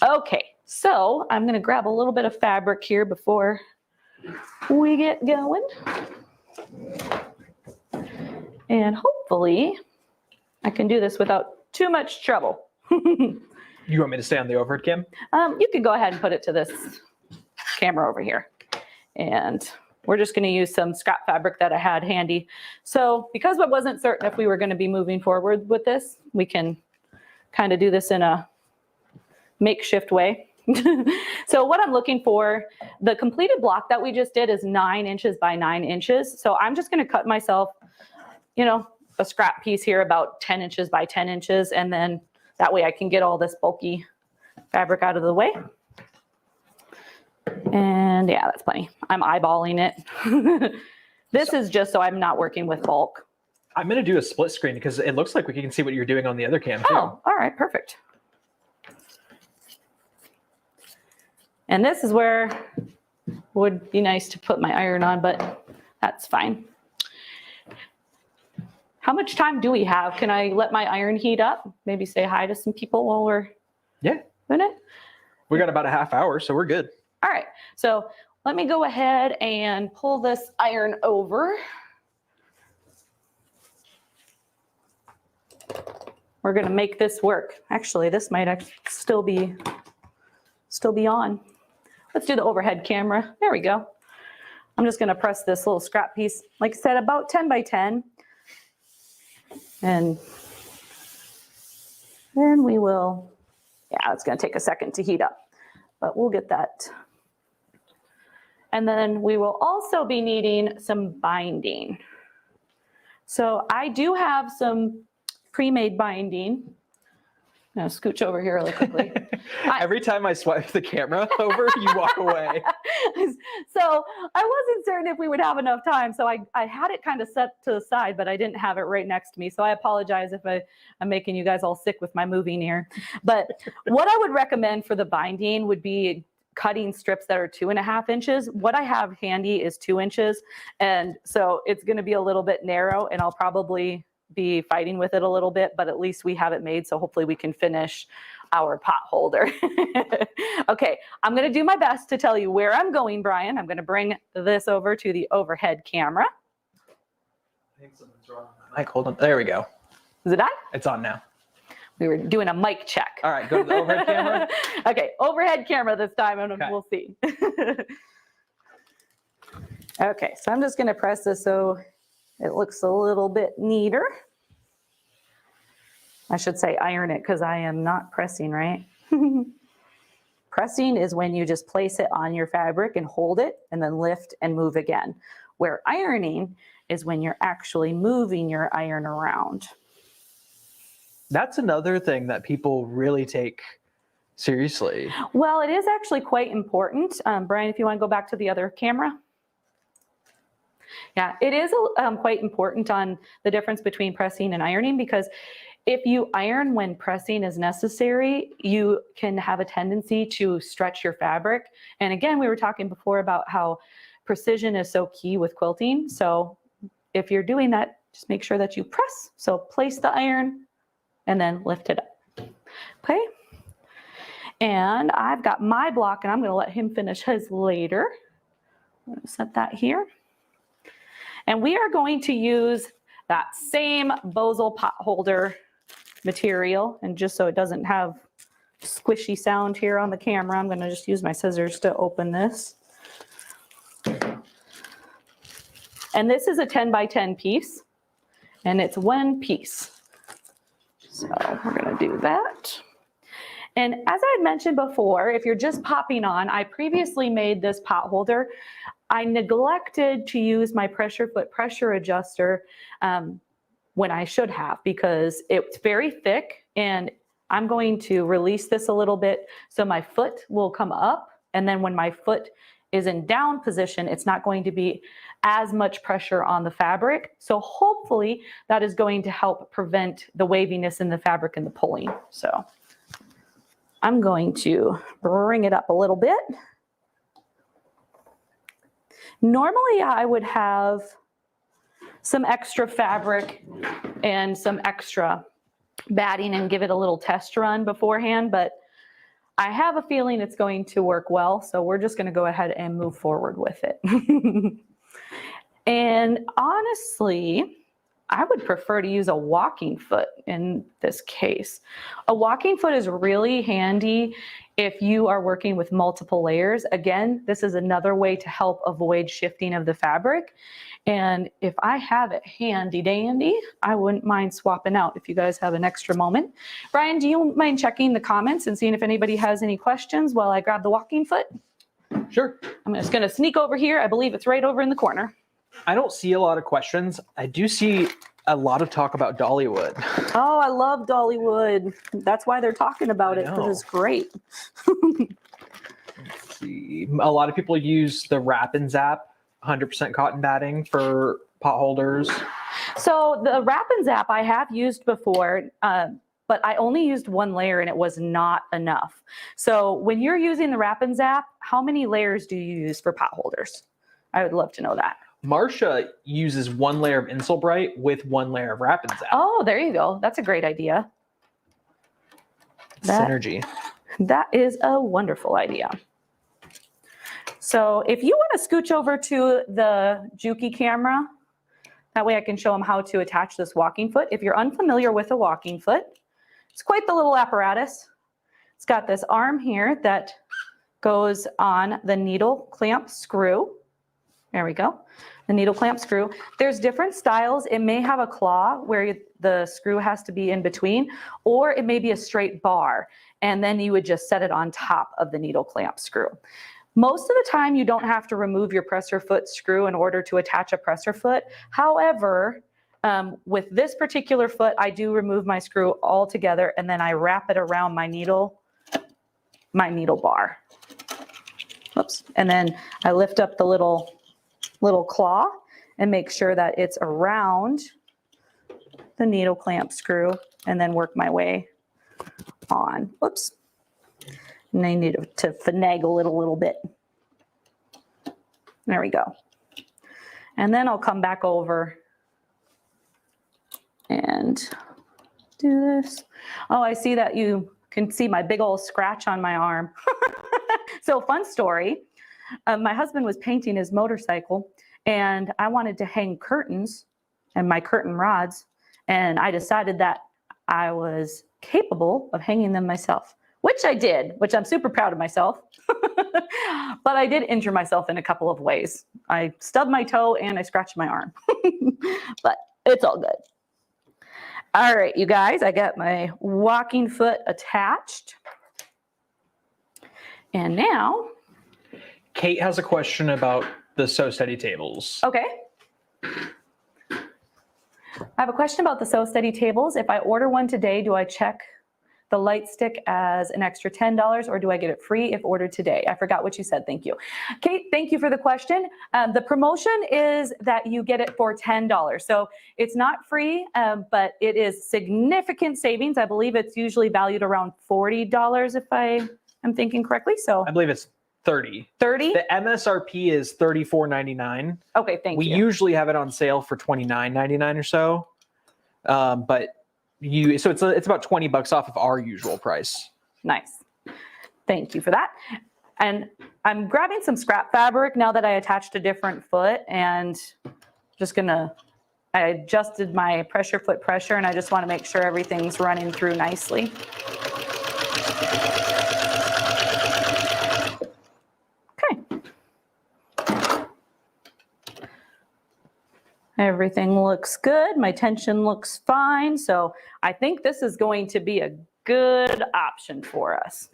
Okay, so I'm going to grab a little bit of fabric here before we get going. And hopefully I can do this without too much trouble. You want me to stay on the overhead cam? You can go ahead and put it to this camera over here. And we're just going to use some scrap fabric that I had handy. So because I wasn't certain if we were going to be moving forward with this, we can kind of do this in a makeshift way. So what I'm looking for, the completed block that we just did is 9 inches by 9 inches. So I'm just going to cut myself, a scrap piece here about 10 inches by 10 inches. And then that way I can get all this bulky fabric out of the way. And yeah, that's plenty. I'm eyeballing it. This is just so I'm not working with bulk. I'm going to do a split screen because it looks like we can see what you're doing on the other cam too. Oh, all right, perfect. And this is where it would be nice to put my iron on, but that's fine. How much time do we have? Can I let my iron heat up? Maybe say hi to some people while we're doing it? We got about a half hour, so we're good. All right, so let me go ahead and pull this iron over. We're gonna make this work. Actually, this might still be on. Let's do the overhead camera. There we go. I'm just going to press this little scrap piece, like I said, about 10 by 10. And then we will, yeah, it's going to take a second to heat up, but we'll get that. And then we will also be needing some binding. So I do have some pre-made binding. I'm gonna scooch over here really quickly. Every time I swipe the camera over, you walk away. So I wasn't certain if we would have enough time. So I had it kind of set to the side, but I didn't have it right next to me. So I apologize if I'm making you guys all sick with my moving here. But what I would recommend for the binding would be cutting strips that are 2.5 inches. What I have handy is 2 inches. And so it's going to be a little bit narrow, and I'll probably be fighting with it a little bit, but at least we have it made. So hopefully we can finish our pot holder. Okay, I'm going to do my best to tell you where I'm going, Brian. I'm going to bring this over to the overhead camera. I think something's wrong with my mic. Hold on. There we go. Is it on? It's on now. We were doing a mic check. All right, go to the overhead camera. Okay, overhead camera this time, and we'll see. Okay, so I'm just going to press this so it looks a little bit neater. I should say iron it because I am not pressing, right? Pressing is when you just place it on your fabric and hold it and then lift and move again. Where ironing is when you're actually moving your iron around. That's another thing that people really take seriously. Well, it is actually quite important. Brian, if you want to go back to the other camera. Yeah, it is quite important on the difference between pressing and ironing, because if you iron when pressing is necessary, you can have a tendency to stretch your fabric. And again, we were talking before about how precision is so key with quilting. So if you're doing that, just make sure that you press. So place the iron and then lift it up. Okay. And I've got my block, and I'm going to let him finish his later. I'm going to set that here. And we are going to use that same Bosal pot holder material. And just so it doesn't have squishy sound here on the camera, I'm going to just use my scissors to open this. And this is a 10 by 10 piece, and it's one piece. So we're going to do that. And as I had mentioned before, if you're just popping on, I previously made this pot holder. I neglected to use my pressure foot pressure adjuster when I should have, because it's very thick, and I'm going to release this a little bit so my foot will come up, and then when my foot is in down position, it's not going to be as much pressure on the fabric. So hopefully that is going to help prevent the waviness in the fabric and the pulling. So I'm going to bring it up a little bit. Normally I would have some extra fabric and some extra batting and give it a little test run beforehand, but I have a feeling it's going to work well. So we're just going to go ahead and move forward with it. And honestly, I would prefer to use a walking foot in this case. A walking foot is really handy if you are working with multiple layers. Again, this is another way to help avoid shifting of the fabric. And if I have it handy dandy, I wouldn't mind swapping out if you guys have an extra moment. Brian, do you mind checking the comments and seeing if anybody has any questions while I grab the walking foot? Sure. I'm just going to sneak over here. I believe it's right over in the corner. I don't see a lot of questions. I do see a lot of talk about Dollywood. Oh, I love Dollywood. That's why they're talking about it, because it's great. Let's see. A lot of people use the Wrap and Zap 100% cotton batting for pot holders. So the Wrap and Zap I have used before, but I only used one layer and it was not enough. So when you're using the Wrap and Zap, how many layers do you use for pot holders? I would love to know that. Marcia uses one layer of Insulbright with one layer of Wrap and Zap. Oh, there you go. That's a great idea. Synergy. That is a wonderful idea. So if you want to scooch over to the Juki camera, that way I can show them how to attach this walking foot. If you're unfamiliar with a walking foot, it's quite the little apparatus. It's got this arm here that goes on the needle clamp screw. There we go. The needle clamp screw. There's different styles. It may have a claw where the screw has to be in between, or it may be a straight bar, and then you would just set it on top of the needle clamp screw. Most of the time, you don't have to remove your presser foot screw in order to attach a presser foot. However, with this particular foot, I do remove my screw altogether, and then I wrap it around my needle bar. Oops. And then I lift up the little claw and make sure that it's around the needle clamp screw, and then work my way on. Whoops. And I need to finagle it a little bit. There we go. And then I'll come back over and do this. Oh, I see that you can see my big old scratch on my arm. So fun story. My husband was painting his motorcycle, and I wanted to hang curtains and my curtain rods, and I decided that I was capable of hanging them myself, which I did, which I'm super proud of myself. But I did injure myself in a couple of ways. I stubbed my toe and I scratched my arm, but it's all good. All right, you guys, I got my walking foot attached. And now, Kate has a question about the Sew Steady tables. okay. I have a question about the Sew Steady tables. If I order one today, do I check the light stick as an extra $10, or do I get it free if ordered today? I forgot what you said. Thank you. Kate, thank you for the question. The promotion is that you get it for $10. So it's not free, but it is significant savings. I believe it's usually valued around $40 if I am thinking correctly. So I believe it's 30. 30? The MSRP is $34.99. Okay, thank you. We usually have it on sale for $29.99 or so. But so it's about $20 off of our usual price. Nice. Thank you for that. And I'm grabbing some scrap fabric now that I attached a different foot, and I adjusted my pressure foot pressure, and I just want to make sure everything's running through nicely. Everything looks good. My tension looks fine. So I think this is going to be a good option for us.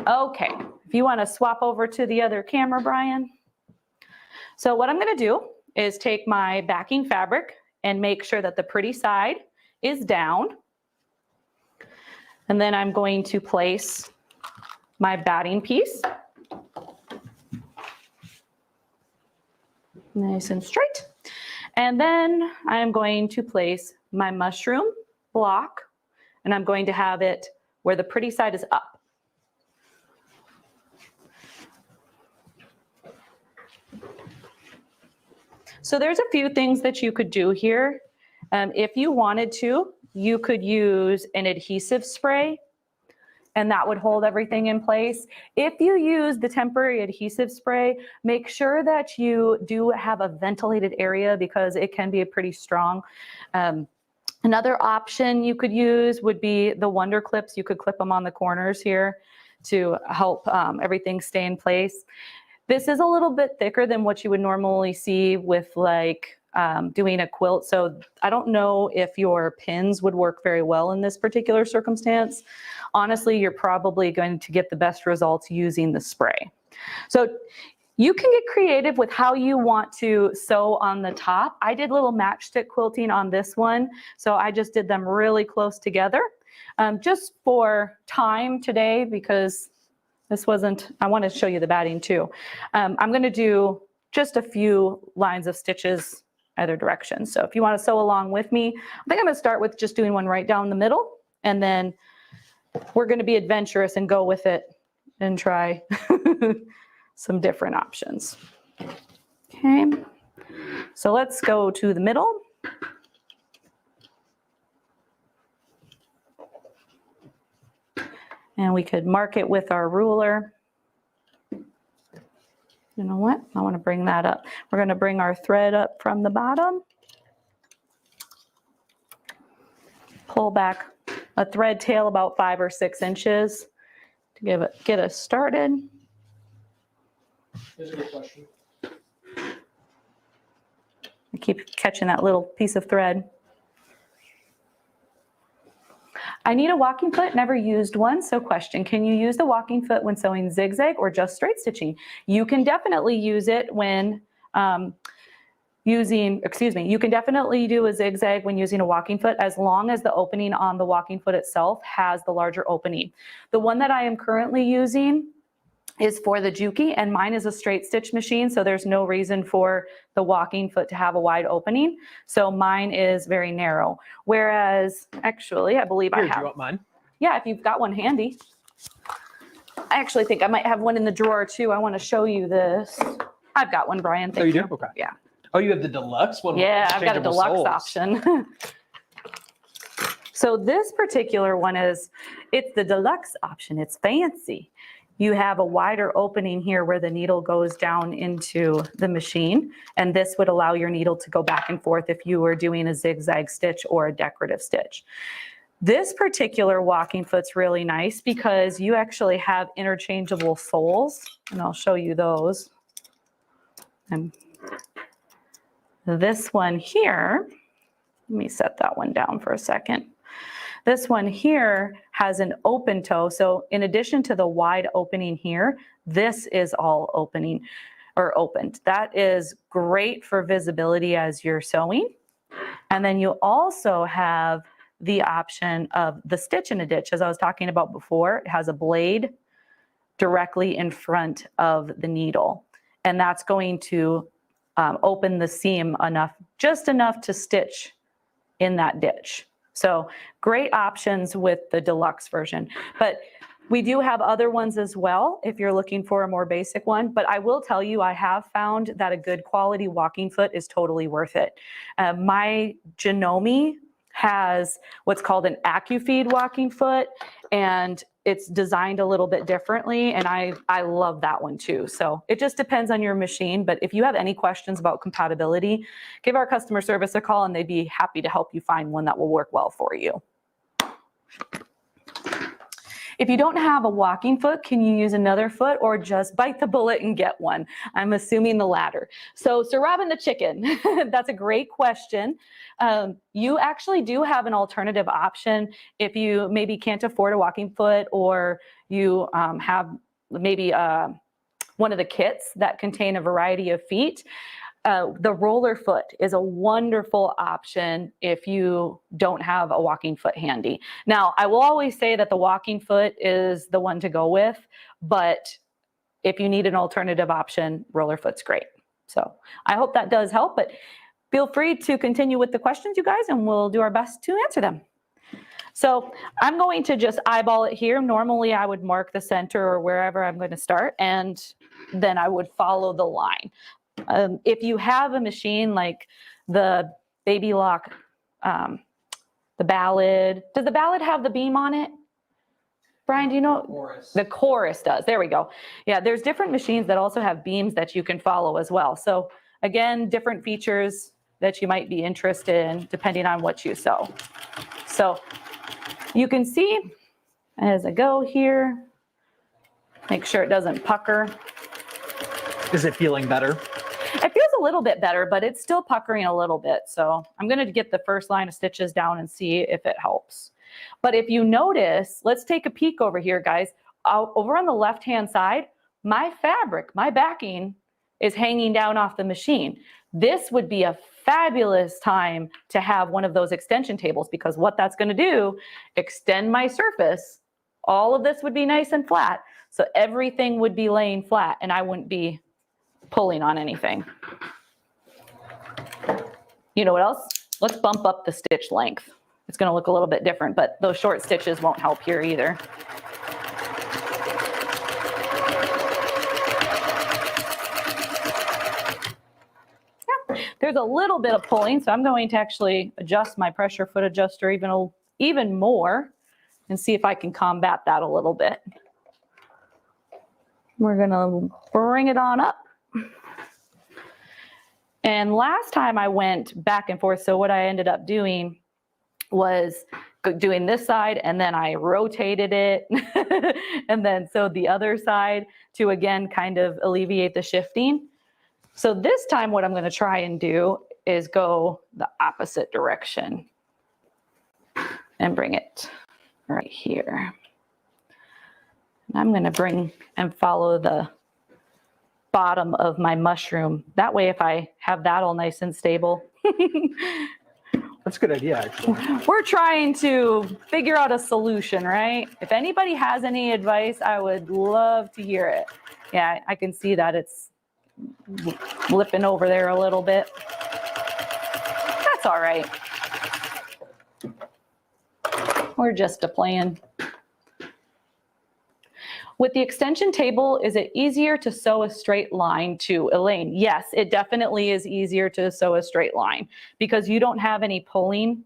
Okay, if you want to swap over to the other camera, Brian. So what I'm going to do is take my backing fabric and make sure that the pretty side is down. And then I'm going to place my batting piece. Nice and straight. And then I'm going to place my mushroom block, and I'm going to have it where the pretty side is up. So there's a few things that you could do here. If you wanted to, you could use an adhesive spray, and that would hold everything in place. If you use the temporary adhesive spray, make sure that you do have a ventilated area because it can be pretty strong. Another option you could use would be the Wonder Clips. You could clip them on the corners here to help everything stay in place. This is a little bit thicker than what you would normally see with like doing a quilt. So I don't know if your pins would work very well in this particular circumstance. Honestly, you're probably going to get the best results using the spray. So you can get creative with how you want to sew on the top. I did little matchstick quilting on this one. So I just did them really close together just for time today because this wasn't, I want to show you the batting too. I'm going to do just a few lines of stitches either direction. So if you want to sew along with me, I think I'm going to start with just doing one right down the middle, and then we're going to be adventurous and go with it and try some different options. Okay, so let's go to the middle. And we could mark it with our ruler. You know what? I want to bring that up. We're going to bring our thread up from the bottom. Pull back a thread tail about 5 or 6 inches to get us started. Here's a good question. I keep catching that little piece of thread. I need a walking foot, never used one. So question, can you use the walking foot when sewing zigzag or just straight stitching? You can definitely use it when you can definitely do a zigzag when using a walking foot as long as the opening on the walking foot itself has the larger opening. The one that I am currently using is for the Juki, and mine is a straight stitch machine, so there's no reason for the walking foot to have a wide opening. So mine is very narrow. Whereas, actually, I believe I Here, do have. you want mine? Yeah, if you've got one handy. I actually think I might have one in the drawer too. I want to show you this. I've got one, Brian. Thank Oh, you do? Okay. Yeah. Oh, you have the deluxe one? Yeah, with I've got a changeable deluxe soles. option. So this particular one it's the deluxe option. It's fancy. You have a wider opening here where the needle goes down into the machine, and this would allow your needle to go back and forth if you were doing a zigzag stitch or a decorative stitch. This particular walking foot's really nice because you actually have interchangeable soles, and I'll show you those. And this one here, let me set that one down for a second. This one here has an open toe. So in addition to the wide opening here, this is all opening or opened. That is great for visibility as you're sewing. And then you also have the option of the stitch in a ditch. As I was talking about before, it has a blade directly in front of the needle. And that's going to open the seam just enough to stitch in that ditch. So great options with the deluxe version. But we do have other ones as well if you're looking for a more basic one. But I will tell you, I have found that a good quality walking foot is totally worth it. My Janome has what's called an AccuFeed walking foot, and it's designed a little bit differently, and I love that one too. So it just depends on your machine, but if you have any questions about compatibility, give our customer service a call and they'd be happy to help you find one that will work well for you. If you don't have a walking foot, can you use another foot or just bite the bullet and get one? I'm assuming the latter. So Sir Robin the Chicken, that's a great question. You actually do have an alternative option if you maybe can't afford a walking foot, or you have maybe one of the kits that contain a variety of feet. The roller foot is a wonderful option if you don't have a walking foot handy. Now, I will always say that the walking foot is the one to go with, but if you need an alternative option, roller foot's great. So I hope that does help, but feel free to continue with the questions, you guys, and we'll do our best to answer them. So I'm going to just eyeball it here. Normally I would mark the center or wherever I'm going to start, and then I would follow the line. If you have a machine like the Baby Lock, the Ballad, does the Ballad have the beam on it? Brian, do you know? Chorus. The Chorus does. There we go. Yeah, there's different machines that also have beams that you can follow as well. So again, different features that you might be interested in depending on what you sew. So you can see as I go here, make sure it doesn't pucker. Is it feeling better? It feels a little bit better, but it's still puckering a little bit. So I'm going to get the first line of stitches down and see if it helps. But if you notice, let's take a peek over here, guys. Over on the left-hand side, my fabric, my backing is hanging down off the machine. This would be a fabulous time to have one of those extension tables, because what that's going to do, extend my surface. All of this would be nice and flat. So everything would be laying flat and I wouldn't be pulling on anything. You know what else? Let's bump up the stitch length. It's going to look a little bit different, but those short stitches won't help here either. Yeah, there's a little bit of pulling, so I'm going to actually adjust my pressure foot adjuster even more and see if I can combat that a little bit. We're going to bring it on up. And last time I went back and forth, so what I ended up doing was doing this side, and then I rotated it and then sewed the other side to again kind of alleviate the shifting. So this time what I'm going to try and do is go the opposite direction and bring it right here. And I'm going to bring and follow the bottom of my mushroom. That way, if I have that all nice and stable. That's a good idea, actually. We're trying to figure out a solution, right? If anybody has any advice, I would love to hear it. Yeah, I can see that it's flipping over there a little bit. That's all right. We're just playing. With the extension table, is it easier to sew a straight line to Elaine? Yes, it definitely is easier to sew a straight line because you don't have any pulling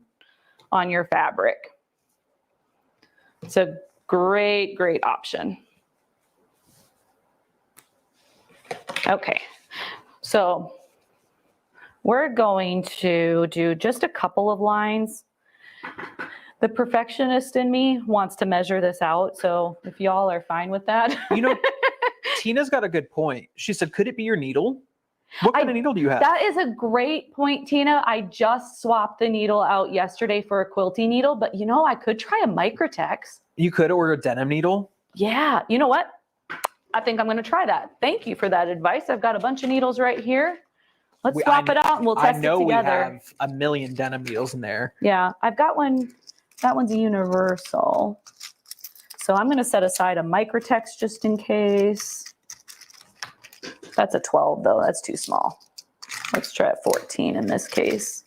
on your fabric. It's a great, great option. Okay, so we're going to do just a couple of lines. The perfectionist in me wants to measure this out, so if y'all are fine with that. You know, Tina's got a good point. She said, could it be your needle? What kind of needle do you have? That is a great point, Tina. I just swapped the needle out yesterday for a quilting needle, but you know, I could try a Microtex. You could order a denim needle. Yeah, you know what? I think I'm going to try that. Thank you for that advice. I've got a bunch of needles right here. Let's swap it out and we'll test it together. I know we have a million denim needles in there. Yeah, I've got one. That one's a universal. So I'm going to set aside a Microtex just in case. That's a 12 though. That's too small. Let's try a 14 in this case.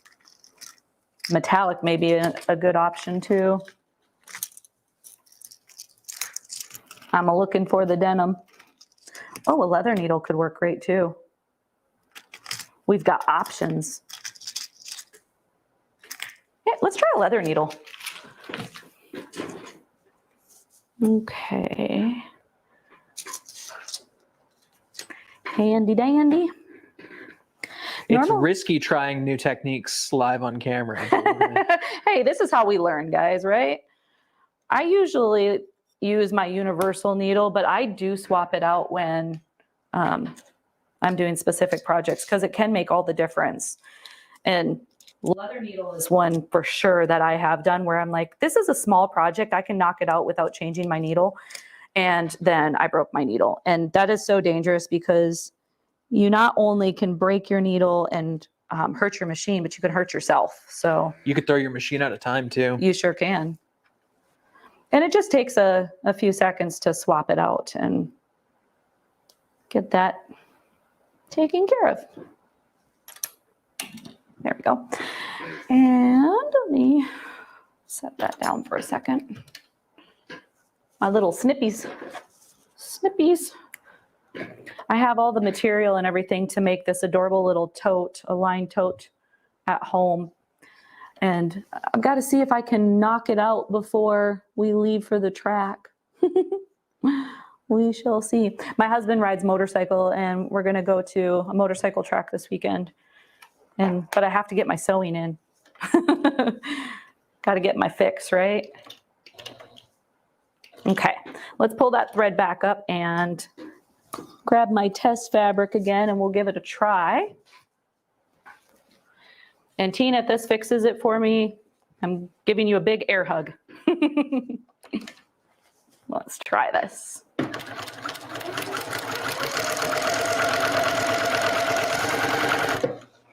Metallic may be a good option too. I'm looking for the denim. Oh, a leather needle could work great too. We've got options. Yeah, let's try a leather needle. Okay. Handy dandy. It's risky trying new techniques live on camera. Hey, this is how we learn, guys, right? I usually use my universal needle, but I do swap it out when I'm doing specific projects because it can make all the difference. And leather needle is one for sure that I have done where I'm like, this is a small project. I can knock it out without changing my needle. And then I broke my needle. And that is so dangerous because you not only can break your needle and hurt your machine, but you can hurt yourself. So you could throw your machine out of time too. You sure can. And it just takes a few seconds to swap it out and get that taken care of. There we go. And let me set that down for a second. My little snippies. I have all the material and everything to make this adorable little tote, a lined tote at home. And I've got to see if I can knock it out before we leave for the track. We shall see. My husband rides motorcycle and we're going to go to a motorcycle track this weekend. But I have to get my sewing in. Got to get my fix, right? Okay, let's pull that thread back up and grab my test fabric again and we'll give it a try. And Tina, if this fixes it for me, I'm giving you a big air hug. Let's try this.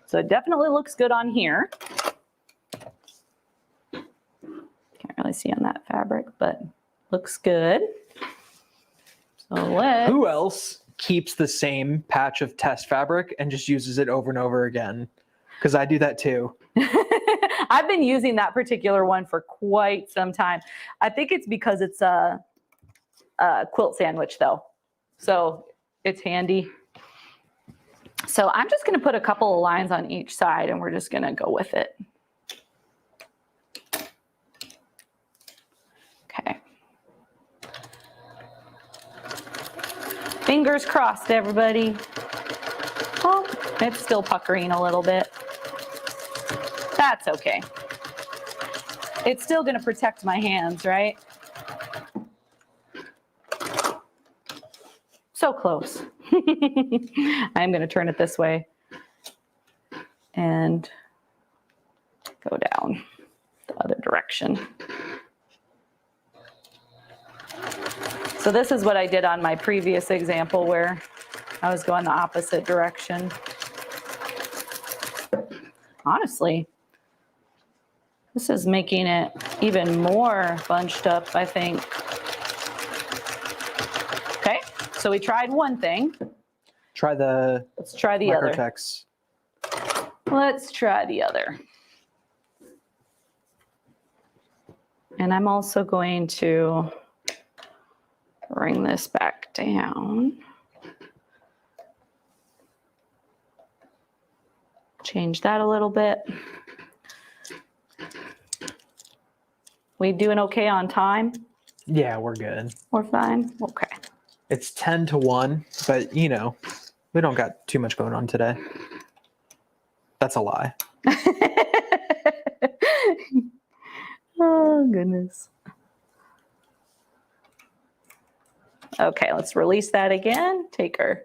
So it definitely looks good on here. Can't really see on that fabric, but looks good. So let's... Who else keeps the same patch of test fabric and just uses it over and over again? Because I do that too. I've been using that particular one for quite some time. I think it's because it's a quilt sandwich though. So it's handy. So I'm just going to put a couple of lines on each side and we're just going to go with it. Okay. Fingers crossed, everybody. Oh, it's still puckering a little bit. That's okay. It's still going to protect my hands, right? So close. I'm going to turn it this way. and go down the other direction. So this is what I did on my previous example where I was going the opposite direction. Honestly, this is making it even more bunched up, I think. Okay, so we tried one thing. Let's try the other. Microtex. Let's try the other. And I'm also going to bring this back down. Change that a little bit. We doing okay on time? Yeah, we're good. We're fine? Okay. It's 10 to 1, but you know, we don't got too much going on today. That's a lie. Oh, goodness. Okay, let's release that again. Take our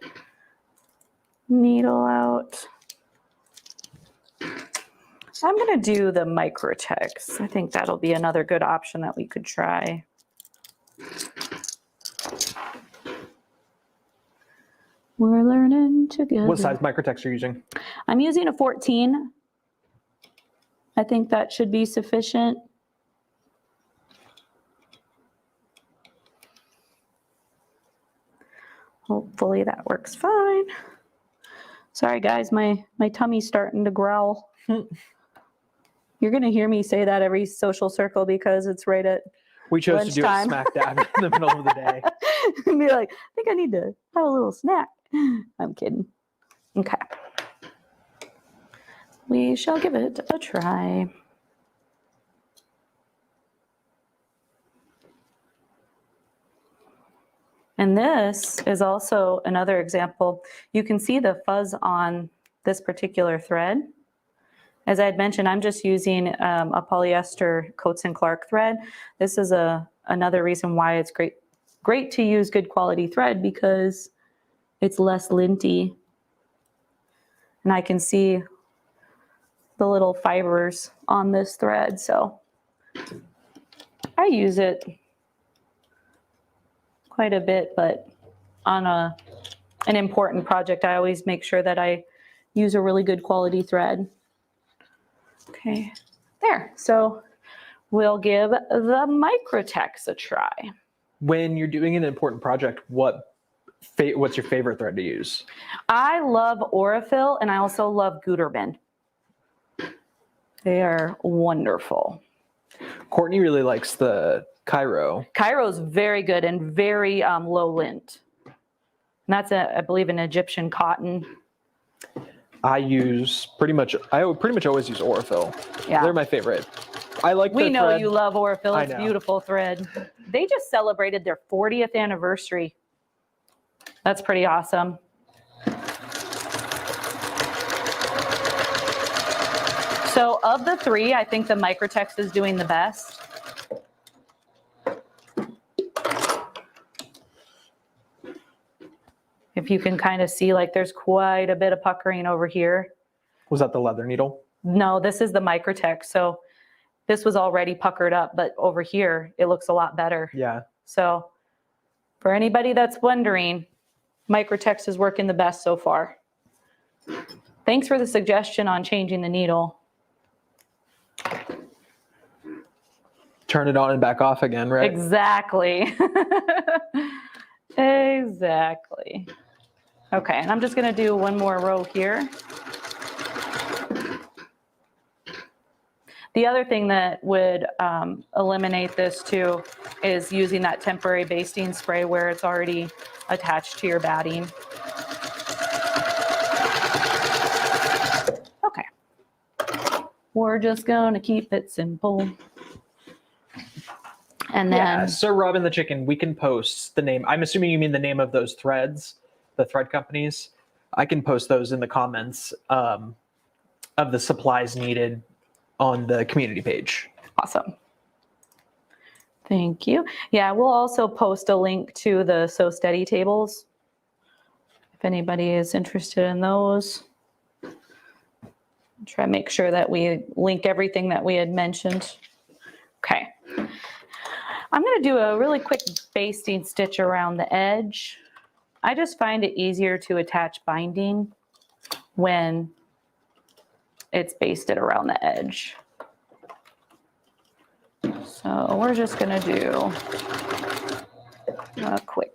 needle out. I'm going to do the Microtex. I think that'll be another good option that we could try. We're learning together. What size Microtex are you using? I'm using a 14. I think that should be sufficient. Hopefully that works fine. Sorry guys, my tummy's starting to growl. You're gonna hear me say that every social circle because it's right at We chose to do it lunchtime. smack dab in the middle of the day. And be like, I think I need to have a little snack. I'm kidding. Okay. We shall give it a try. And this is also another example. You can see the fuzz on this particular thread. As I had mentioned, I'm just using a polyester Coats and Clark thread. This is another reason why it's great to use good quality thread because it's less linty. And I can see the little fibers on this thread. So I use it quite a bit, but on an important project, I always make sure that I use a really good quality thread. Okay, there. So we'll give the Microtex a try. When you're doing an important project, what's your favorite thread to use? I love Aurifil and I also love Gutermann. They are wonderful. Courtney really likes the Cairo. Cairo's very good and very low lint. And that's, I believe, an Egyptian cotton. I would pretty much always use Aurifil. Yeah. They're my favorite. I like We the know thread. you love Aurifil. It's I know. beautiful thread. They just celebrated their 40th anniversary. That's pretty awesome. So of the three, I think the Microtex is doing the best. If you can kind of see, like there's quite a bit of puckering over here. Was that the leather needle? No, this is the Microtex. So this was already puckered up, but over here, it looks a lot better. Yeah. So for anybody that's wondering, Microtex is working the best so far. Thanks for the suggestion on changing the needle. Turn it on and back off again, right? Exactly. Exactly. Okay, and I'm just going to do one more row here. The other thing that would eliminate this too is using that temporary basting spray where it's already attached to your batting. Okay. We're just going to keep it simple. And then, Yeah, so Robin the Chicken, we can post the name. I'm assuming you mean the name of those threads, the thread companies. I can post those in the comments of the supplies needed on the community page. awesome. Thank you. Yeah, we'll also post a link to the Sew Steady tables if anybody is interested in those. Try to make sure that we link everything that we had mentioned. Okay. I'm going to do a really quick basting stitch around the edge. I just find it easier to attach binding when it's basted around the edge. So we're just going to do a quick.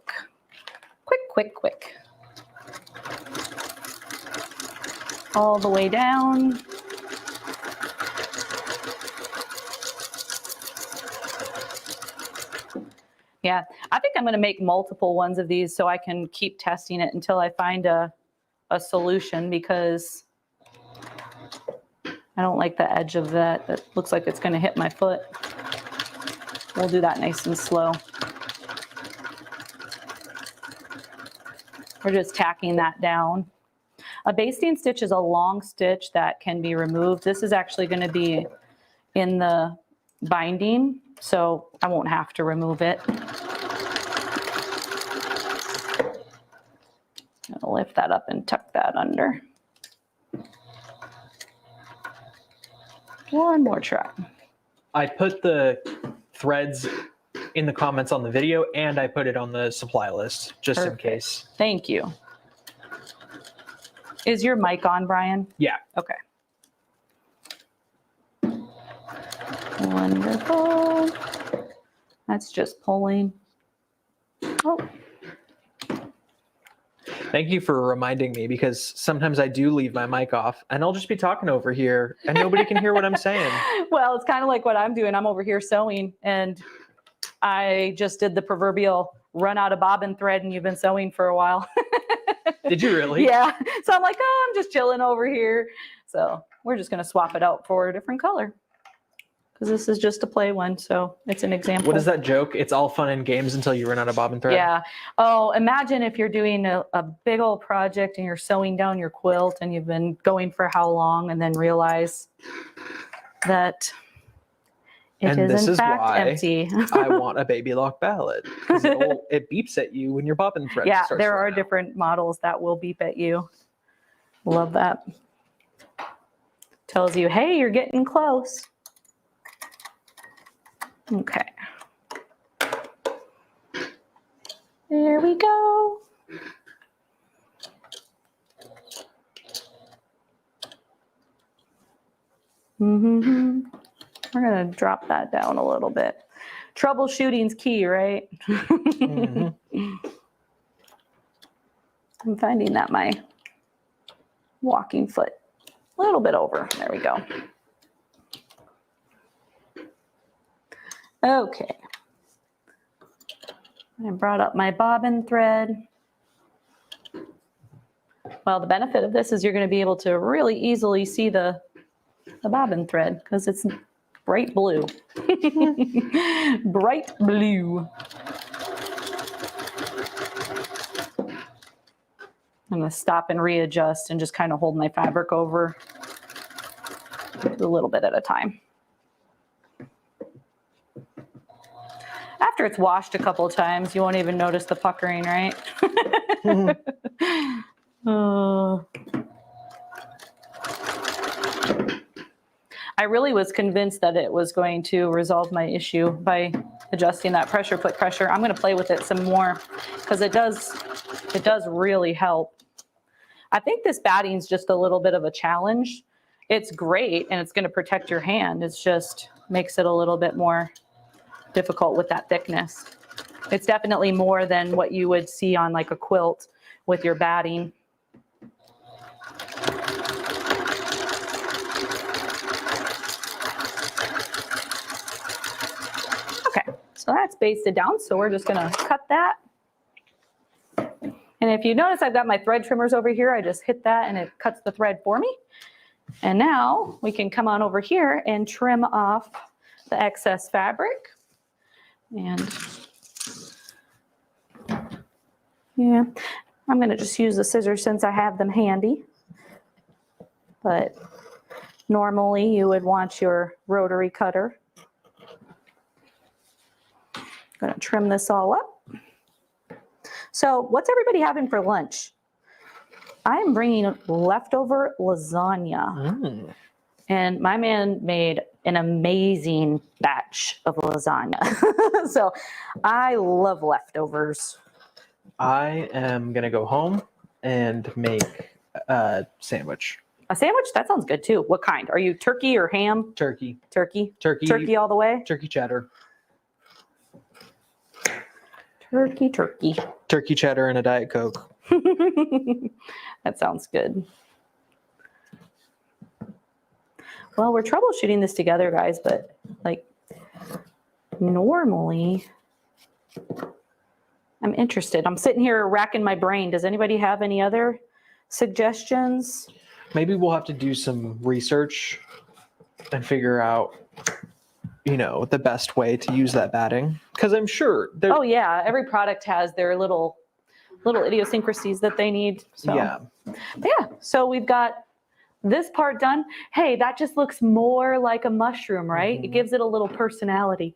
All the way down. Yeah, I think I'm going to make multiple ones of these so I can keep testing it until I find a solution, because I don't like the edge of that. That looks like it's going to hit my foot. We'll do that nice and slow. We're just tacking that down. A basting stitch is a long stitch that can be removed. This is actually going to be in the binding, so I won't have to remove it. I'll lift that up and tuck that under. One more try. I put the threads in the comments on the video, and I put it on the supply list just Perfect. in case. Thank you. Is your mic on, Brian? Yeah. Okay. Wonderful. That's just pulling. Oh. Thank you for reminding me, because sometimes I do leave my mic off and I'll just be talking over here and nobody can hear what I'm saying. Well, it's kind of like what I'm doing. I'm over here sewing, and I just did the proverbial run out of bobbin thread, and you've been sewing for a while. Did you really? Yeah. So I'm like, oh, I'm just chilling over here. So we're just going to swap it out for a different color, because this is just a play one. So it's an example. What is that joke? It's all fun and games until you run out of bobbin thread. Yeah. Oh, imagine if you're doing a big old project and you're sewing down your quilt, and you've been going for how long, and then realize that it is in fact empty. I want a baby lock ballad, because it beeps at you when your bobbin thread Yeah, starts there are running out. different models that will beep at you. Love that. Tells you, hey, you're getting close. Okay. There we go. Mm-hmm. We're going to drop that down a little bit. Troubleshooting's key, right? Mm-hmm. I'm finding that my walking foot a little bit over. There we go. Okay. I brought up my bobbin thread. Well, the benefit of this is you're going to be able to really easily see the bobbin thread, because it's bright blue. Bright blue. I'm going to stop and readjust and just kind of hold my fabric over a little bit at a time. After it's washed a couple of times, you won't even notice the puckering, right? I really was convinced that it was going to resolve my issue by adjusting that pressure foot pressure. I'm going to play with it some more, because it does really help. I think this batting is just a little bit of a challenge. It's great, and it's going to protect your hand. It's just makes it a little bit more difficult with that thickness. It's definitely more than what you would see on like a quilt with your batting. Okay, so that's basted down, so we're just going to cut that. And if you notice, I've got my thread trimmers over here. I just hit that and it cuts the thread for me. And now we can come on over here and trim off the excess fabric. And yeah, I'm going to just use the scissors since I have them handy. But normally you would want your rotary cutter. I'm going to trim this all up. So what's everybody having for lunch? I'm bringing leftover lasagna. Mm. And my man made an amazing batch of lasagna. So I love leftovers. I am going to go home and make a sandwich. A sandwich? That sounds good too. What kind? Are you turkey or ham? Turkey. Turkey? Turkey. Turkey all the way? Turkey cheddar. Turkey, turkey. Turkey cheddar and a Diet Coke. That sounds good. Well, we're troubleshooting this together, guys, but like normally I'm interested. I'm sitting here racking my brain. Does anybody have any other suggestions? Maybe we'll have to do some research and figure out, the best way to use that batting. Because I'm sure there. Oh yeah, every product has their little idiosyncrasies that they need. So Yeah. yeah, so we've got this part done. Hey, that just looks more like a mushroom, right? It Mhm. gives it a little personality.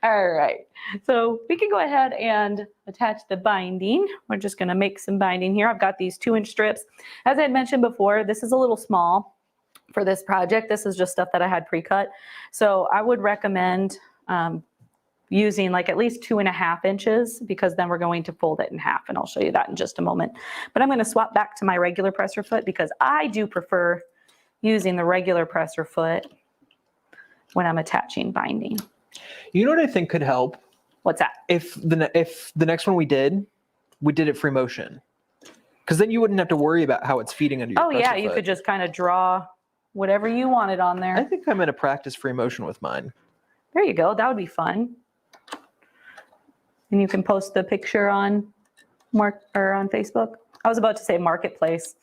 All right, so we can go ahead and attach the binding. We're just going to make some binding here. I've got these 2-inch strips. As I had mentioned before, this is a little small for this project. This is just stuff that I had pre-cut. So I would recommend using like at least 2.5 inches, because then we're going to fold it in half, and I'll show you that in just a moment. But I'm going to swap back to my regular presser foot because I do prefer using the regular presser foot when I'm attaching binding. You know what I think could help? What's that? If the next one we did it free motion. Because then you wouldn't have to worry about how it's feeding under your Oh yeah, presser you foot. could just kind of draw whatever you wanted on I there. think I'm going to practice free motion with mine. There you go. That would be fun. And you can post the picture on on Facebook. I was about to say Marketplace.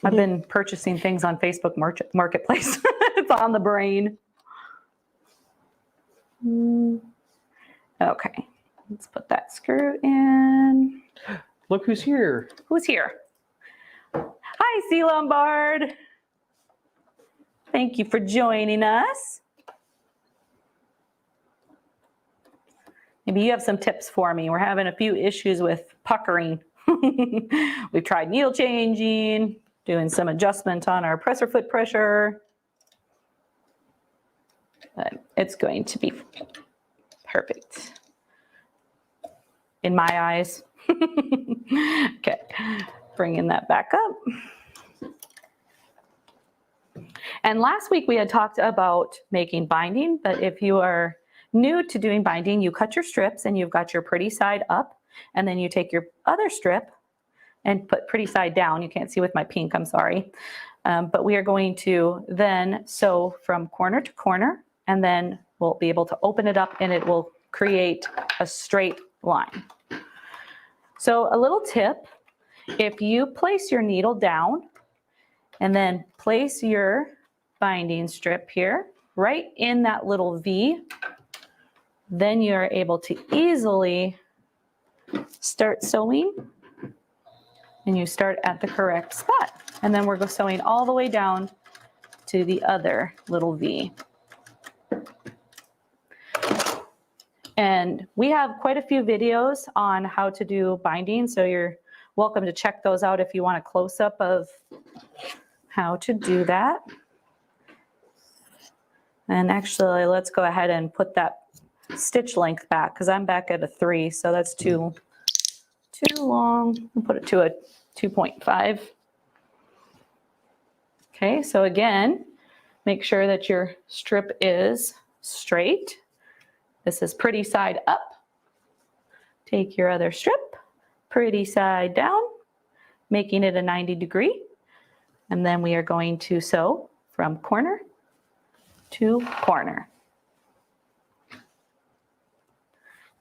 I've been purchasing things on Facebook Marketplace. It's on the brain. Okay, let's put that screw in. Look who's here. Who's here? Hi, C. Lombard. Thank you for joining us. Maybe you have some tips for me. We're having a few issues with puckering. We've tried needle changing, doing some adjustment on our presser foot pressure. But it's going to be perfect in my eyes. Okay, bringing that back up. And last week we had talked about making binding, but if you are new to doing binding, you cut your strips and you've got your pretty side up, and then you take your other strip and put pretty side down. You can't see with my pink, I'm sorry. But we are going to then sew from corner to corner, and then we'll be able to open it up and it will create a straight line. So a little tip, if you place your needle down and then place your binding strip here, right in that little V, then you're able to easily start sewing, and you start at the correct spot. And then we're sewing all the way down to the other little V. And we have quite a few videos on how to do binding, so you're welcome to check those out if you want a close-up of how to do that. And actually, let's go ahead and put that stitch length back, because I'm back at a 3, so that's too long. We'll put it to a 2.5. Okay, so again, make sure that your strip is straight. This is pretty side up. Take your other strip, pretty side down, making it a 90 degree. And then we are going to sew from corner to corner.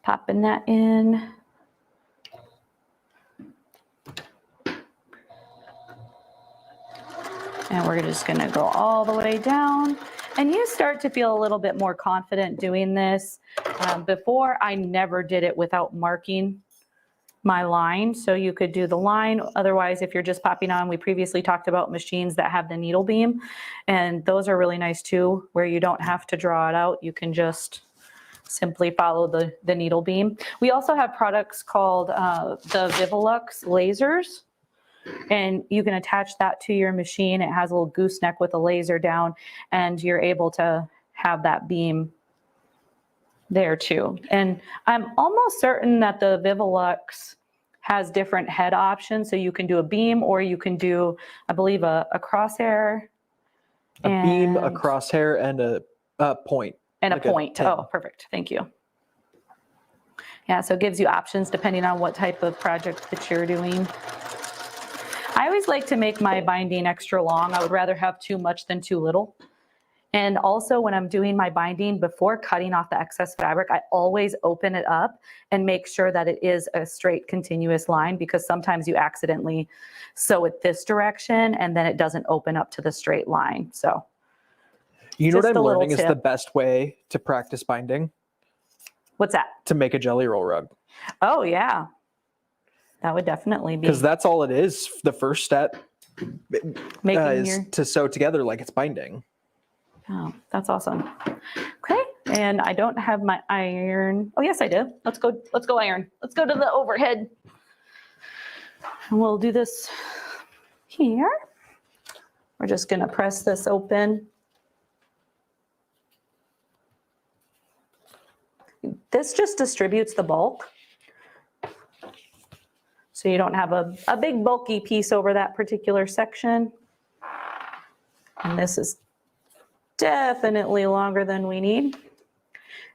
Popping that in. And we're just going to go all the way down. And you start to feel a little bit more confident doing this. Before, I never did it without marking my line. So you could do the line. Otherwise, if you're just popping on, we previously talked about machines that have the needle beam. And those are really nice too, where you don't have to draw it out. You can just simply follow the needle beam. We also have products called the Vivilux lasers, and you can attach that to your machine. It has a little gooseneck with a laser down, and you're able to have that beam there too. And I'm almost certain that the Vivilux has different head options. So you can do a beam, or you can do, I believe, a crosshair. A beam, a crosshair, and a point. And like a point. Oh, perfect. Thank you. Yeah, so it gives you options depending on what type of project that you're doing. I always like to make my binding extra long. I would rather have too much than too little. And also when I'm doing my binding, before cutting off the excess fabric, I always open it up and make sure that it is a straight continuous line, because sometimes you accidentally sew it this direction and then it doesn't open up to the straight line. So you know what just I'm a little learning is tip. the best way to practice binding? What's that? To make a jelly roll rug. Oh yeah, that would definitely be. Because that's all it is. The first step Making is to sew together like it's binding. Oh, that's awesome. Okay, and I don't have my iron. Oh yes, I do. Let's go iron. Let's go to the overhead. And we'll do this here. We're just gonna press this open. This just distributes the bulk. So you don't have a big bulky piece over that particular section. And this is definitely longer than we need,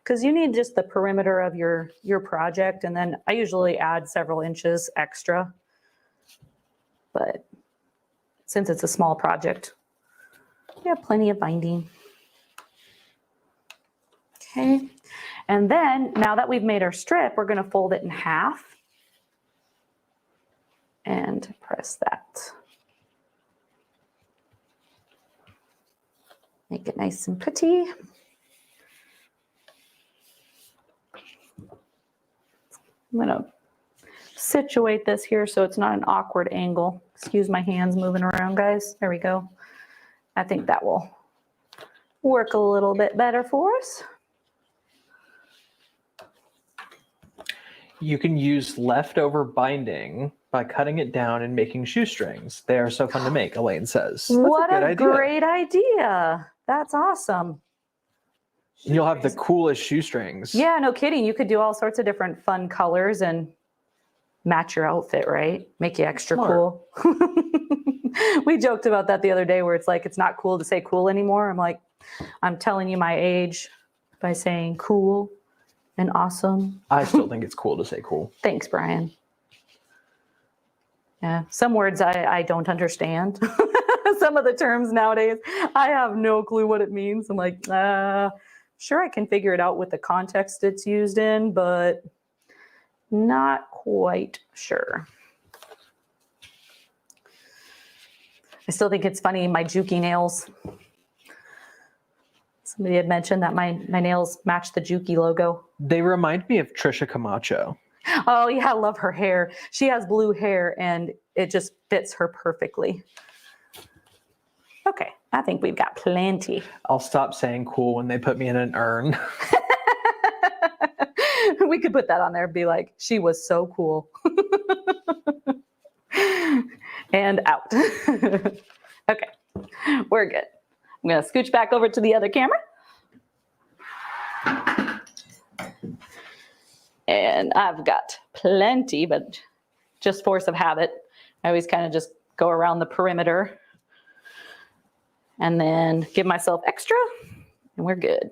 because you need just the perimeter of your project, and then I usually add several inches extra, but since it's a small project, we have plenty of binding. Okay, and then now that we've made our strip, we're going to fold it in half and press that. Make it nice and pretty. I'm gonna situate this here so it's not an awkward angle. Excuse my hands moving around, guys. There we go. I think that will work a little bit better for us. You can use leftover binding by cutting it down and making shoestrings. They are so fun to make, Elaine says. That's What a, good a idea. great idea. That's awesome. You'll have the coolest shoestrings. Yeah, no kidding. You could do all sorts of different fun colors and match your outfit, right? Make you extra Smart. cool. We joked about that the other day, where it's like, it's not cool to say cool anymore. I'm like, I'm telling you my age by saying cool and awesome. I still think it's cool to say cool. Thanks, Brian. Yeah, some words I don't understand. Some of the terms nowadays, I have no clue what it means. I'm like, sure, I can figure it out with the context it's used in, but not quite sure. I still think it's funny, my Juki nails. Somebody had mentioned that my nails match the Juki logo. They remind me of Tricia Camacho. Oh yeah, I love her hair. She has blue hair and it just fits her perfectly. Okay, I think we've got plenty. I'll stop saying cool when they put me in an urn. We could put that on there and be like, she was so cool. And out. Okay, we're good. I'm gonna scooch back over to the other camera. And I've got plenty, but just force of habit. I always kind of just go around the perimeter and then give myself extra, and we're good.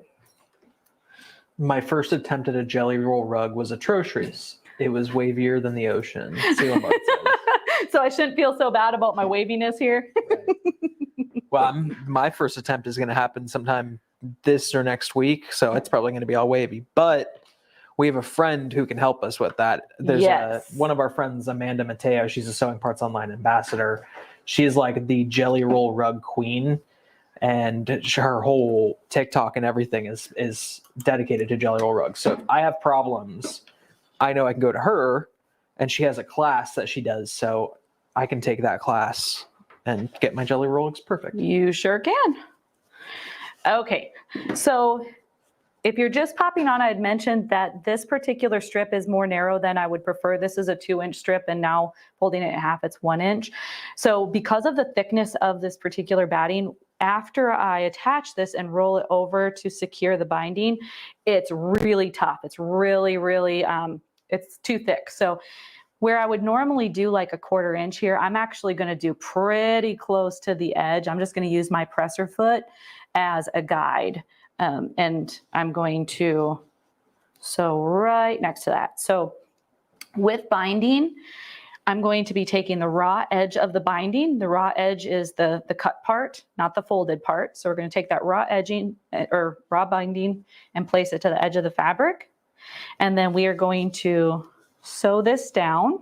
My first attempt at a jelly roll rug was atrocious. It was wavier than the ocean. Sealbart says. So I shouldn't feel so bad about my waviness here. Well, my first attempt is going to happen sometime this or next week, so it's probably going to be all wavy. But we have a friend who can help us with that. There's one of our friends, Amanda Mateo. She's a Sewing Parts Online ambassador. She's like the jelly roll rug queen, and her whole TikTok and everything is dedicated to jelly roll rugs. So if I have problems, I know I can go to her, and she has a class that she does, so I can take that class and get my jelly roll rugs perfect. You sure can. Okay, so if you're just popping on, I had mentioned that this particular strip is more narrow than I would prefer. This is a 2-inch strip, and now folding it in half, it's 1 inch. So because of the thickness of this particular batting, after I attach this and roll it over to secure the binding, it's really tough. It's really, really, it's too thick. So where I would normally do like a 1/4 inch here, I'm actually going to do pretty close to the edge. I'm just going to use my presser foot as a guide. And I'm going to sew right next to that. So with binding, I'm going to be taking the raw edge of the binding. The raw edge is the cut part, not the folded part. So we're going to take that raw edging or raw binding and place it to the edge of the fabric. And then we are going to sew this down.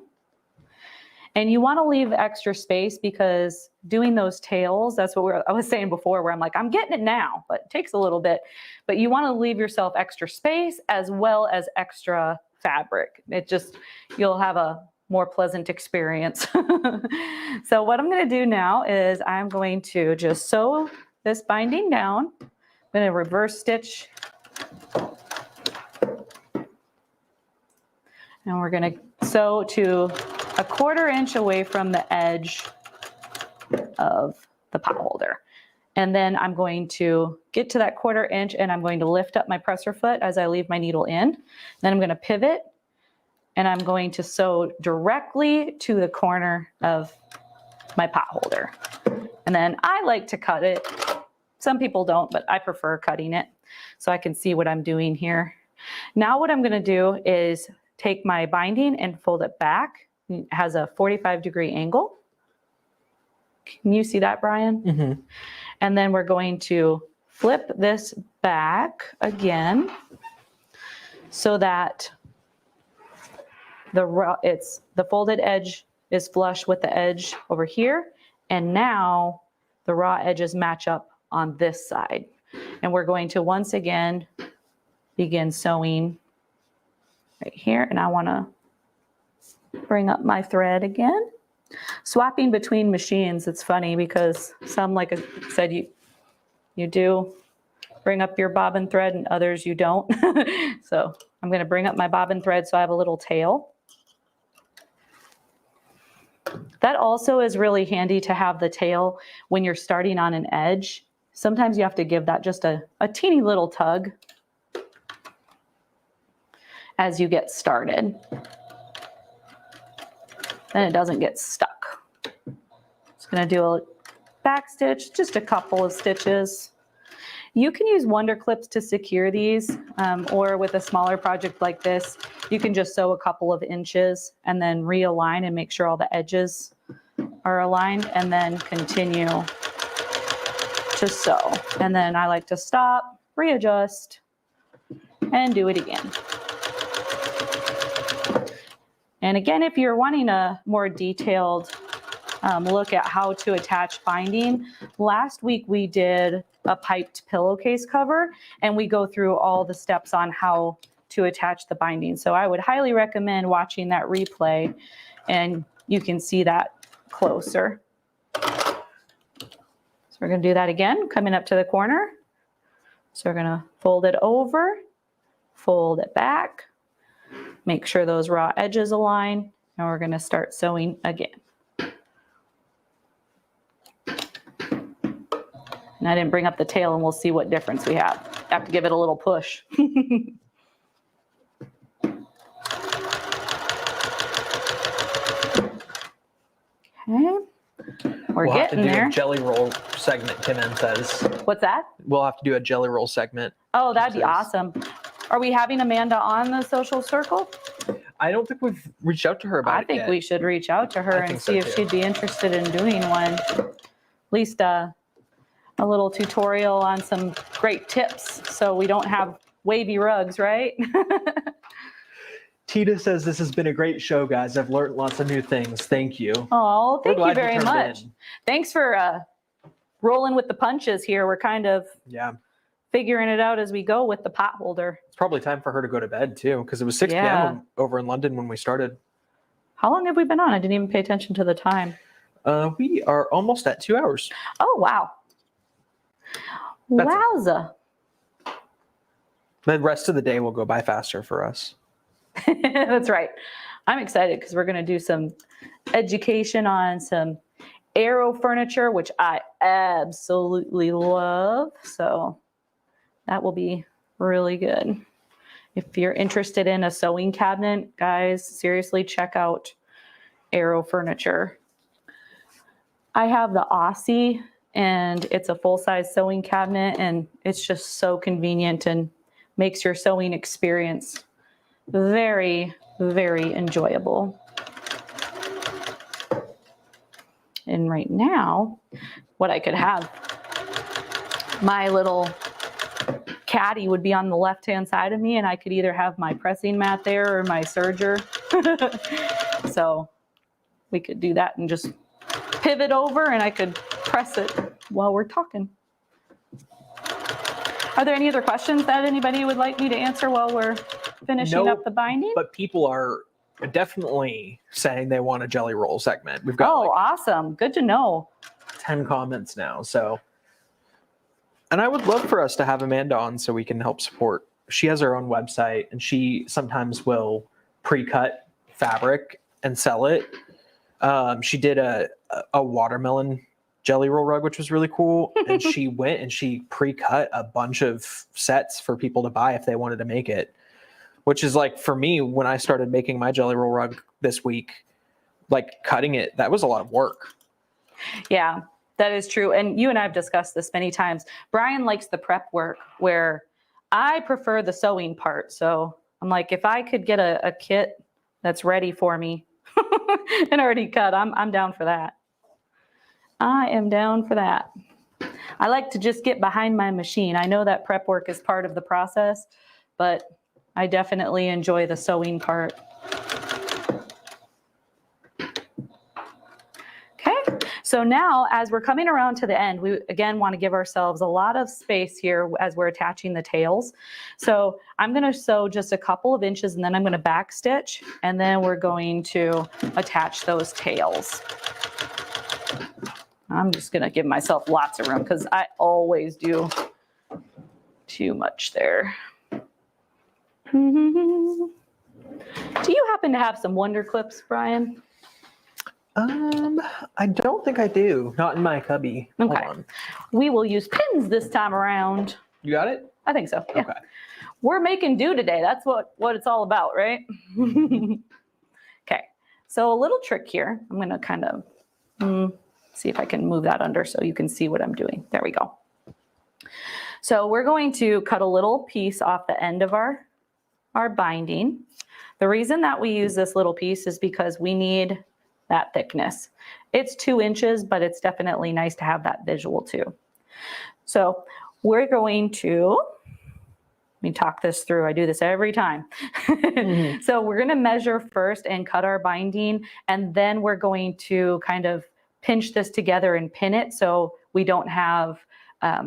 And you want to leave extra space because doing those tails, that's what I was saying before, where I'm like, I'm getting it now, but it takes a little bit. But you want to leave yourself extra space as well as extra fabric. It just, you'll have a more pleasant experience. So what I'm going to do now is I'm going to just sew this binding down. I'm going to reverse stitch. And we're going to sew to a 1/4 inch away from the edge of the pot holder. And then I'm going to get to that 1/4 inch and I'm going to lift up my presser foot as I leave my needle in. Then I'm going to pivot and I'm going to sew directly to the corner of my pot holder. And then I like to cut it. Some people don't, but I prefer cutting it so I can see what I'm doing here. Now what I'm going to do is take my binding and fold it back. It has a 45-degree angle. Can you see that, Brian? Mm-hmm. And then we're going to flip this back again so that the folded edge is flush with the edge over here. And now the raw edges match up on this side. And we're going to once again begin sewing right here. And I want to bring up my thread again. Swapping between machines, it's funny because some, like I said, you do bring up your bobbin thread and others you don't. So I'm going to bring up my bobbin thread so I have a little tail. That also is really handy to have the tail when you're starting on an edge. Sometimes you have to give that just a teeny little tug as you get started. Then it doesn't get stuck. Just going to do a back stitch, just a couple of stitches. You can use Wonder Clips to secure these, or with a smaller project like this, you can just sew a couple of inches and then realign and make sure all the edges are aligned and then continue to sew. And then I like to stop, readjust, and do it again. And again, if you're wanting a more detailed look at how to attach binding, last week we did a piped pillowcase cover, and we go through all the steps on how to attach the binding. So I would highly recommend watching that replay, and you can see that closer. So we're going to do that again, coming up to the corner. So we're going to fold it over, fold it back, make sure those raw edges align, and we're going to start sewing again. And I didn't bring up the tail, and we'll see what difference we have. I have to give it a little push. Okay. We're We'll have to getting do there. a jelly roll segment, Kim Ann says. What's that? We'll have to do a jelly roll segment. Oh, that'd be says. awesome. Are we having Amanda on the Sewcial Circle? I don't think we've reached out to her about it I think yet. we should reach out to her I and think so see if too. she'd be interested in doing one. At least a little tutorial on some great tips so we don't have wavy rugs, right? Tita says, this has been a great show, guys. I've learned lots of new things. Thank you. Oh, We're thank you glad very turned much. in. Thanks for rolling with the punches here. We're kind of Yeah. figuring it out as we go with the pot holder. It's probably time for her to go to bed, too, because it was 6 Yeah. p.m. over in London when we started. How long have we been on? I didn't even pay attention to the time. We are almost at 2 hours. Oh, wow. That's it. Wowza. The rest of the day will go by faster for us. That's right. I'm excited because we're going to do some education on some Aero furniture, which I absolutely love. So that will be really good. If you're interested in a sewing cabinet, guys, seriously check out Aero furniture. I have the Aussie, and it's a full-size sewing cabinet, and it's just so convenient and makes your sewing experience very, very enjoyable. And right now, what I could have, my little caddy would be on the left-hand side of me, and I could either have my pressing mat there or my serger. So we could do that and just pivot over, and I could press it while we're talking. Are there any other questions that anybody would like me to answer while we're finishing up the binding? But people are definitely saying they want a jelly roll segment. We've got awesome. Good to know. 10 comments now. So, and I would love for us to have Amanda on so we can help support. She has her own website, and she sometimes will pre-cut fabric and sell it. She did a watermelon jelly roll rug, which was really cool. And she went and she pre-cut a bunch of sets for people to buy if they wanted to make it. Which is like, for me, when I started making my jelly roll rug this week, like cutting it, that was a lot of work. Yeah, that is true. And you and I have discussed this many times. Brian likes the prep work, where I prefer the sewing part. So I'm like, if I could get a kit that's ready for me and already cut, I'm down for that. I am down for that. I like to just get behind my machine. I know that prep work is part of the process, but I definitely enjoy the sewing part. Okay, so now as we're coming around to the end, we again want to give ourselves a lot of space here as we're attaching the tails. So I'm going to sew just a couple of inches, and then I'm going to back stitch, and then we're going to attach those tails. I'm just going to give myself lots of room because I always do too much there. Do you happen to have some Wonder Clips, Brian? I don't think I do. Not in my cubby. Okay. Hold on. We will use pins this time around. You got it? I think so. Yeah. Okay. We're making do today. That's what it's all about, right? Okay. So a little trick here. I'm going to kind of see if I can move that under so you can see what I'm doing. There we go. So we're going to cut a little piece off the end of our binding. The reason that we use this little piece is because we need that thickness. It's 2 inches, but it's definitely nice to have that visual too. So we're going to, let me talk this through. I do this every time. So we're going to measure first and cut our binding, and then we're going to kind of pinch this together and pin it so we don't have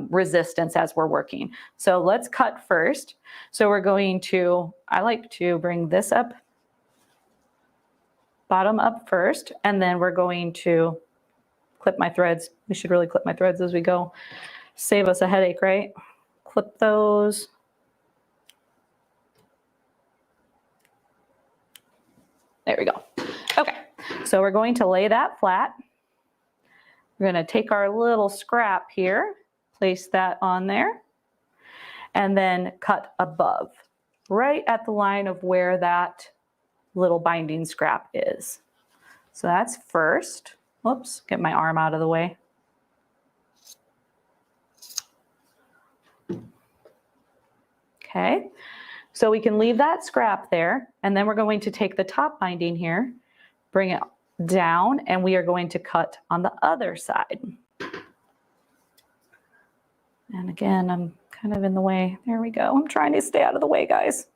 resistance as we're working. So let's cut first. So we're going to, I like to bring this up, bottom up first, and then we're going to clip my threads. We should really clip my threads as we go. Save us a headache, right? Clip those. There we go. Okay, so we're going to lay that flat. We're going to take our little scrap here, place that on there, and then cut above, right at the line of where that little binding scrap is. So that's first. Whoops, get my arm out of the way. Okay, so we can leave that scrap there, and then we're going to take the top binding here, bring it down, and we are going to cut on the other side. And again, I'm kind of in the way. There we go. I'm trying to stay out of the way, guys.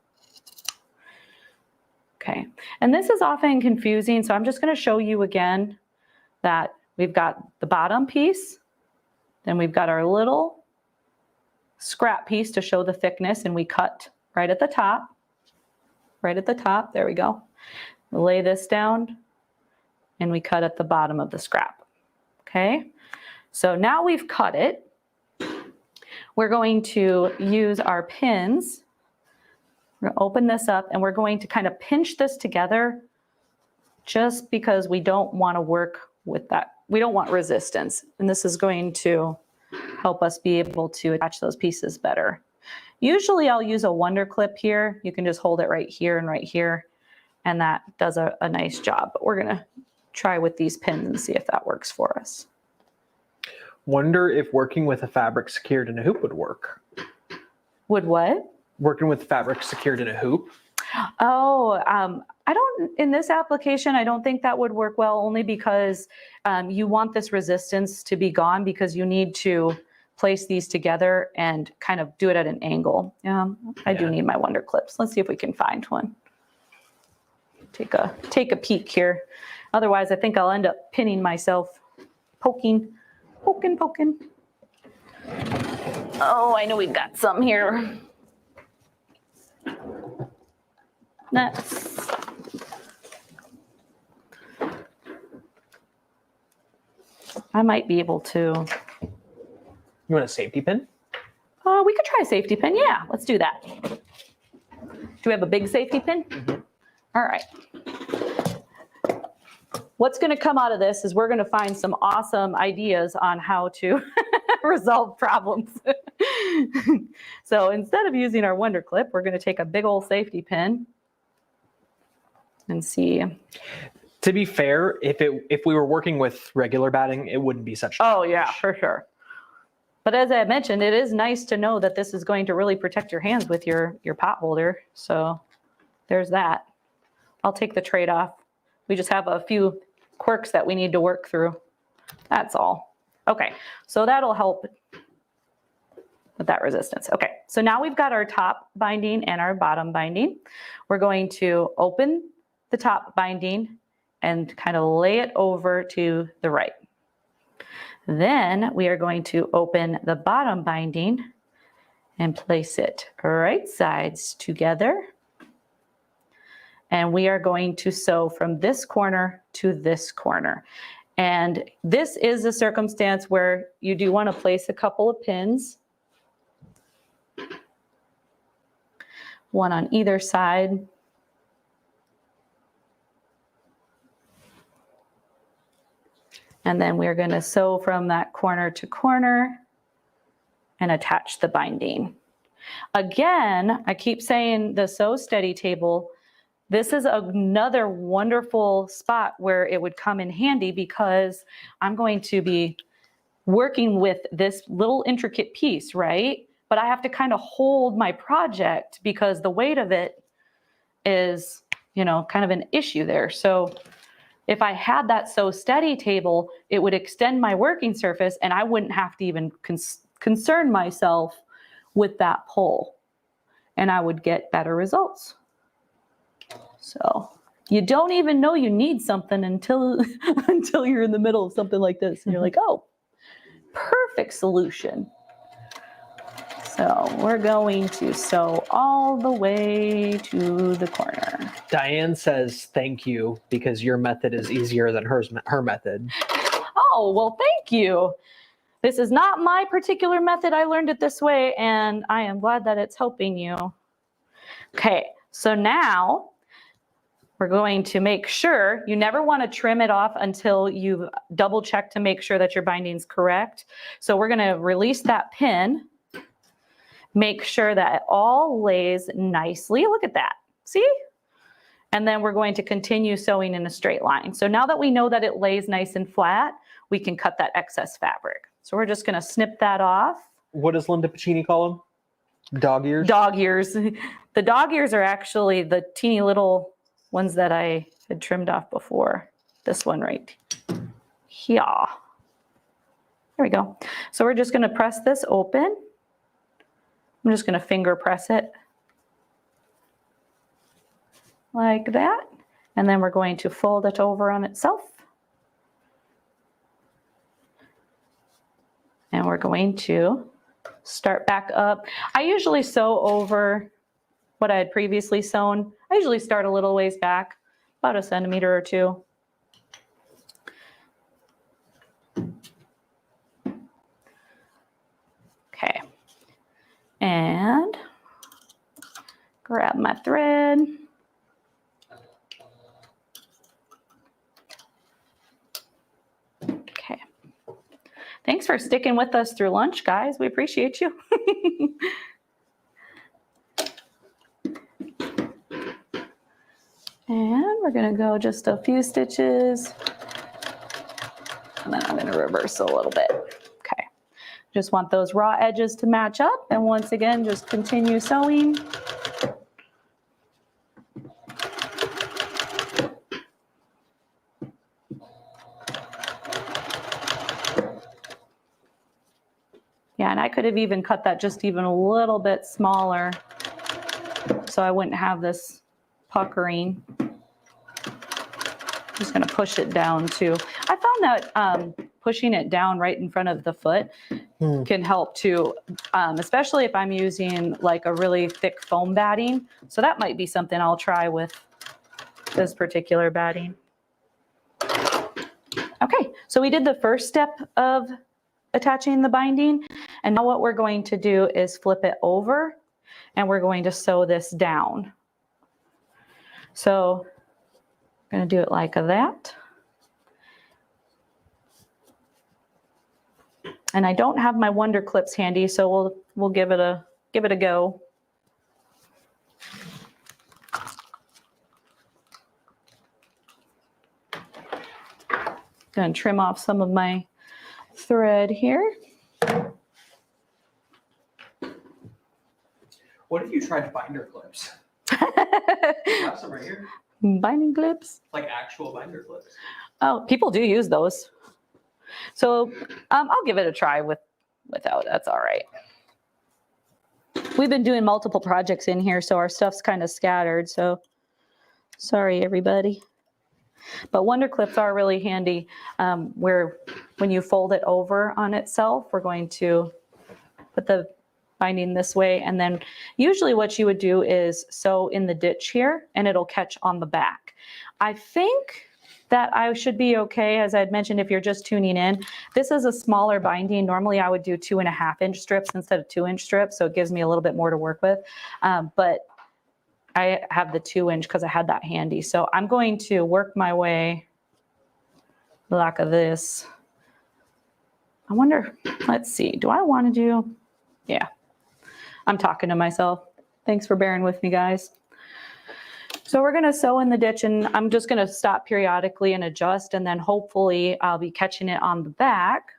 Okay, and this is often confusing, so I'm just going to show you again that we've got the bottom piece, then we've got our little scrap piece to show the thickness, and we cut right at the top, there we go. We'll lay this down, and we cut at the bottom of the scrap. Okay, so now we've cut it. We're going to use our pins We're gonna open this up and we're going to kind of pinch this together just because we don't want to work with that. We don't want resistance. And this is going to help us be able to attach those pieces better. Usually I'll use a Wonder Clip here. You can just hold it right here and right here. And that does a nice job. But we're gonna try with these pins and see if that works for us. Wonder if working with a fabric secured in a hoop would work. Would what? Working with fabric secured in a hoop. Oh, I don't, in this application, I don't think that would work well, only because you want this resistance to be gone because you need to place these together and kind of do it at an angle. I do need my Wonder Clips. Let's see if we can find one. Take a peek here. Otherwise, I think I'll end up pinning myself, poking. Oh, I know we've got some here. That's, I might be able to. You want a safety pin? We could try a safety pin. Yeah, let's do that. Do we have a big safety pin? Mm-hmm. All right. What's going to come out of this is we're going to find some awesome ideas on how to resolve problems. So instead of using our Wonder Clip, we're going to take a big old safety pin and see. To be fair, if we were working with regular batting, it wouldn't be such a Oh yeah, challenge. for sure. But as I mentioned, it is nice to know that this is going to really protect your hands with your pot holder. So there's that. I'll take the trade-off. We just have a few quirks that we need to work through. That's all. Okay, so that'll help with that resistance. Okay, so now we've got our top binding and our bottom binding. We're going to open the top binding and kind of lay it over to the right. Then we are going to open the bottom binding and place it right sides together. And we are going to sew from this corner to this corner. And this is a circumstance where you do want to place a couple of pins, one on either side. And then we're going to sew from that corner to corner and attach the binding. Again, I keep saying the Sew Steady table. This is another wonderful spot where it would come in handy because I'm going to be working with this little intricate piece, right? But I have to kind of hold my project because the weight of it is, kind of an issue there. So if I had that Sew Steady table, it would extend my working surface and I wouldn't have to even concern myself with that pull, and I would get better results. So you don't even know you need something until you're in the middle of something like this and you're like, oh, perfect solution. So we're going to sew all the way to the corner. Diane says thank you because your method is easier than her method. Oh, well, thank you. This is not my particular method. I learned it this way, and I am glad that it's helping you. Okay, so now we're going to make sure, you never want to trim it off until you've double checked to make sure that your binding's correct. So we're going to release that pin, make sure that it all lays nicely. Look at that, see? And then we're going to continue sewing in a straight line. So now that we know that it lays nice and flat, we can cut that excess fabric. So we're just going to snip that off. What does Linda Pacini call them? Dog ears? Dog ears. The dog ears are actually the teeny little ones that I had trimmed off before. This one right here. There we go. So we're just going to press this open. I'm just going to finger press it like that. And then we're going to fold it over on itself. And we're going to start back up. I usually sew over what I had previously sewn. I usually start a little ways back, about a centimeter or two. Okay. And grab my thread. Okay. Thanks for sticking with us through lunch, guys. We appreciate you. And we're gonna go just a few stitches. And then I'm gonna reverse a little bit. Okay. Just want those raw edges to match up. And once again, just continue sewing. Yeah, and I could have even cut that just even a little bit smaller so I wouldn't have this puckering. Just gonna push it down too. I found that pushing it down right in front of the foot can help too, especially if I'm using like a really thick foam batting. So that might be something I'll try with this particular batting. Okay, so we did the first step of attaching the binding, and now what we're going to do is flip it over and we're going to sew this down. So I'm going to do it like that. And I don't have my Wonder Clips handy, so we'll give it a go. Going to trim off some of my thread here. What if you tried binder clips? I have some right here. Binding clips. Like actual binder clips. Oh, people do use those. So I'll give it a try without. That's all right. We've been doing multiple projects in here, so our stuff's kind of scattered. So sorry, everybody. But Wonder Clips are really handy. Where when you fold it over on itself, we're going to put the binding this way, and then usually what you would do is sew in the ditch here, and it'll catch on the back. I think that I should be okay. As I had mentioned, if you're just tuning in, this is a smaller binding. Normally I would do 2.5-inch strips instead of 2-inch strips, so it gives me a little bit more to work with. But I have the 2-inch because I had that handy. So I'm going to work my way like this. I wonder, let's see, do I want to do, yeah, I'm talking to myself. Thanks for bearing with me, guys. So we're going to sew in the ditch, and I'm just going to stop periodically and adjust, and then hopefully I'll be catching it on the back.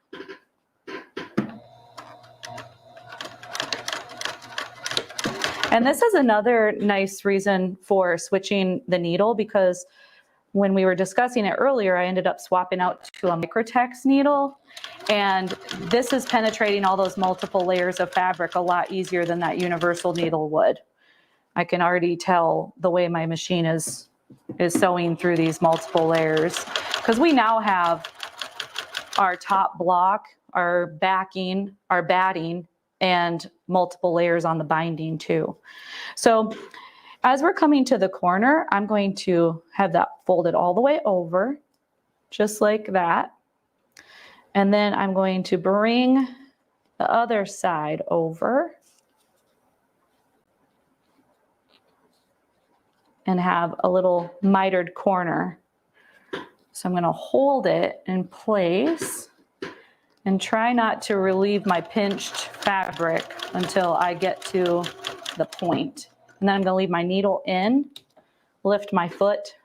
And this is another nice reason for switching the needle, because when we were discussing it earlier, I ended up swapping out to a Microtex needle, and this is penetrating all those multiple layers of fabric a lot easier than that universal needle would. I can already tell the way my machine is sewing through these multiple layers, because we now have our top block, our backing, our batting, and multiple layers on the binding too. So as we're coming to the corner, I'm going to have that folded all the way over, just like that. And then I'm going to bring the other side over and have a little mitered corner. So I'm going to hold it in place and try not to relieve my pinched fabric until I get to the point. And then I'm going to leave my needle in, lift my foot,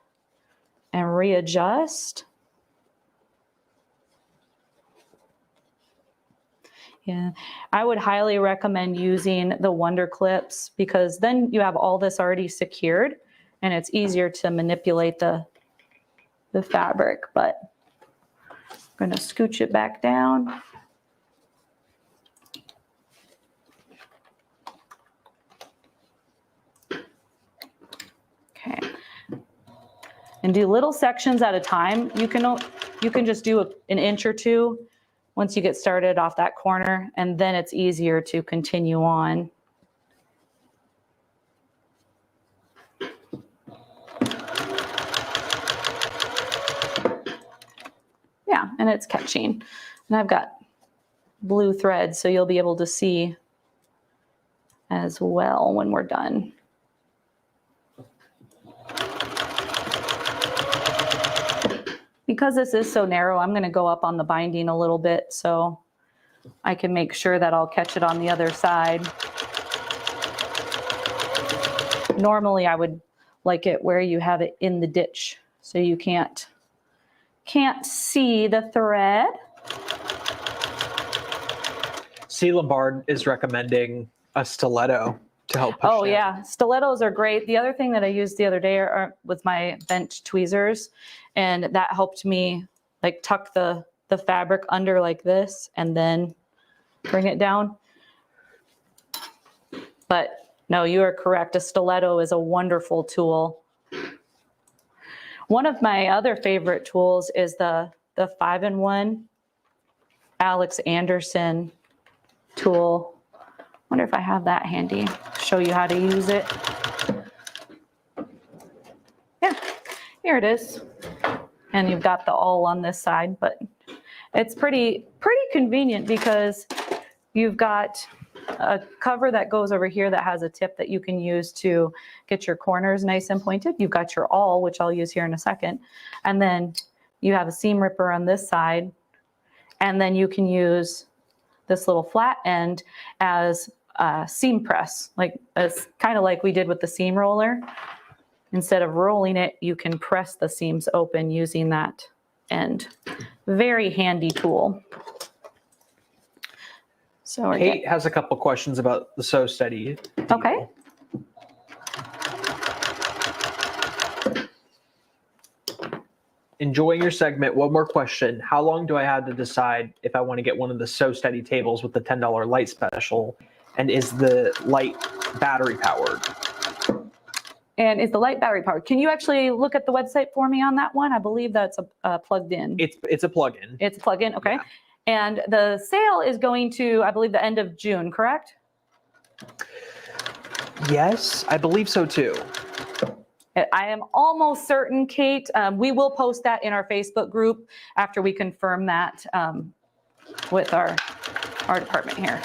and readjust. Yeah, I would highly recommend using the Wonder Clips, because then you have all this already secured and it's easier to manipulate the fabric. But I'm going to scooch it back down. Okay. And do little sections at a time. You can just do an inch or two once you get started off that corner, and then it's easier to continue on. Yeah, and it's catching. And I've got blue thread, so you'll be able to see as well when we're done. Because this is so narrow, I'm going to go up on the binding a little bit so I can make sure that I'll catch it on the other side. Normally I would like it where you have it in the ditch so you can't see the thread. C. Lombard is recommending a stiletto to help push Oh down. yeah, stilettos are great. The other thing that I used the other day was my bent tweezers, and that helped me like tuck the fabric under like this and then bring it down. But no, you are correct. A stiletto is a wonderful tool. One of my other favorite tools is the 5-in-1 Alex Anderson tool. Wonder if I have that handy. Show you how to use it. Yeah, here it is. And you've got the awl on this side, but it's pretty convenient because you've got a cover that goes over here that has a tip that you can use to get your corners nice and pointed. You've got your awl, which I'll use here in a second. And then you have a seam ripper on this side. And then you can use this little flat end as a seam press, like it's kind of like we did with the seam roller. Instead of rolling it, you can press the seams open using that end. Very handy tool. So Kate has a couple questions about the Sew Steady deal. Okay. Enjoying your segment. One more question. How long do I have to decide if I want to get one of the Sew Steady tables with the $10 light special? And is the light battery powered? And is the light battery powered? Can you actually look at the website for me on that one? I believe that's plugged in. It's a plug-in. It's plugged in, okay. Yeah. And the sale is going to, I believe, the end of June, correct? Yes, I believe so too. I am almost certain, Kate. We will post that in our Facebook group after we confirm that with our department here.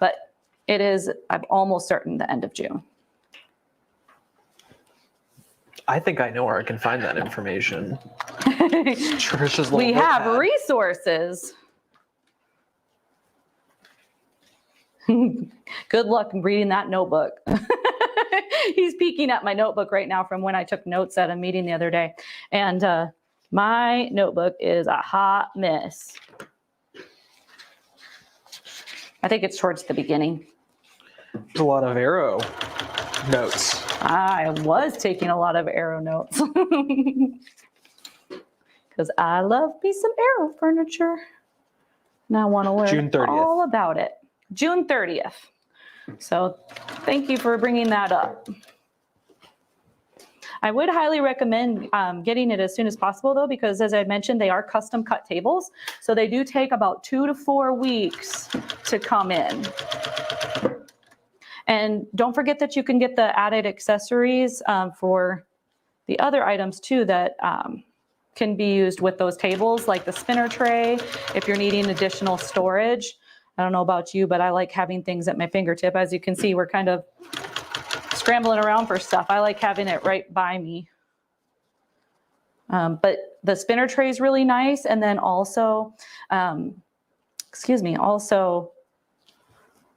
But it is, I'm almost certain, the end of June. I think I know where I can find that information. Tricia's little We have notepad. resources. Good luck reading that notebook. He's peeking at my notebook right now from when I took notes at a meeting the other day. And my notebook is a hot mess. I think it's towards the beginning. There's a lot of arrow notes. I was taking a lot of arrow notes because I love me some arrow furniture. And I want to learn June 30th. all about it. June 30th. So thank you for bringing that up. I would highly recommend getting it as soon as possible, though, because as I mentioned, they are custom cut tables. So they do take about 2 to 4 weeks to come in. And don't forget that you can get the added accessories for the other items too that can be used with those tables, like the spinner tray, if you're needing additional storage. I don't know about you, but I like having things at my fingertip. As you can see, we're kind of scrambling around for stuff. I like having it right by me. But the spinner tray is really nice. And then also, also,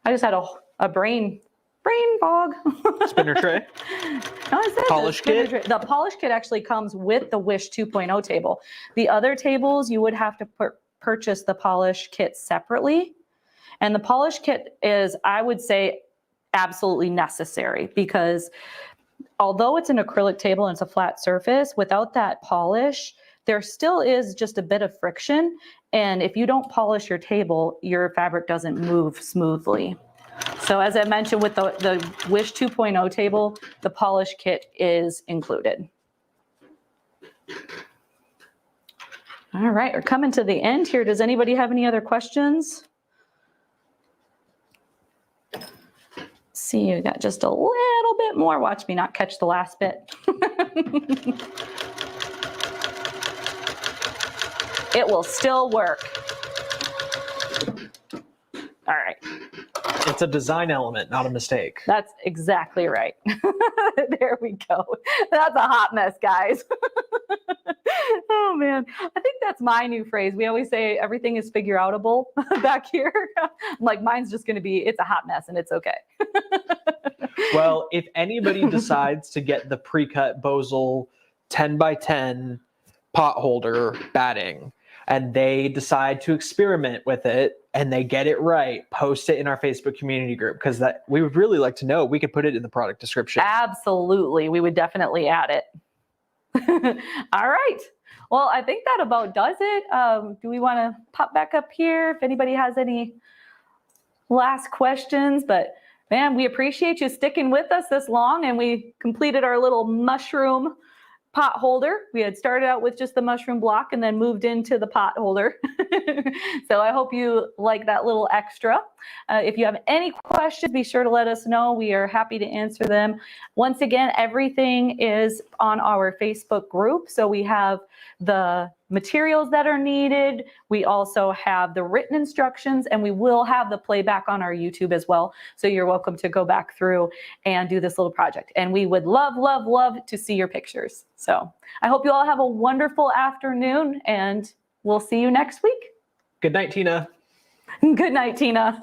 I just had a brain fog. Spinner tray. No, I said Polish kit? The polish kit actually comes with the Wish 2.0 table. The other tables, you would have to purchase the polish kit separately. And the polish kit is, I would say, absolutely necessary because although it's an acrylic table and it's a flat surface, without that polish, there still is just a bit of friction. And if you don't polish your table, your fabric doesn't move smoothly. So as I mentioned with the Wish 2.0 table, the polish kit is included. All right, we're coming to the end here. Does anybody have any other questions? See, you got just a little bit more. Watch me not catch the last bit. It will still work. All right. It's a design element, not a mistake. That's exactly right. There we go. That's a hot mess, guys. Oh man, I think that's my new phrase. We always say everything is figure outable back here. Like mine's just going to be, it's a hot mess and it's okay. Well, if anybody decides to get the pre-cut Bosel 10 by 10 pot holder batting and they decide to experiment with it and they get it right, post it in our Facebook community group, because that we would really like to know. We could put it in the product description. Absolutely. We would definitely add it. All right. Well, I think that about does it. Do we want to pop back up here if anybody has any last questions? But man, we appreciate you sticking with us this long, and we completed our little mushroom pot holder. We had started out with just the mushroom block and then moved into the pot holder. So I hope you like that little extra. If you have any questions, be sure to let us know. We are happy to answer them. Once again, everything is on our Facebook group. So we have the materials that are needed. We also have the written instructions, and we will have the playback on our YouTube as well. So you're welcome to go back through and do this little project. And we would love, love, love to see your pictures. So I hope you all have a wonderful afternoon, and we'll see you next week. Good night, Tina. Good night, Tina.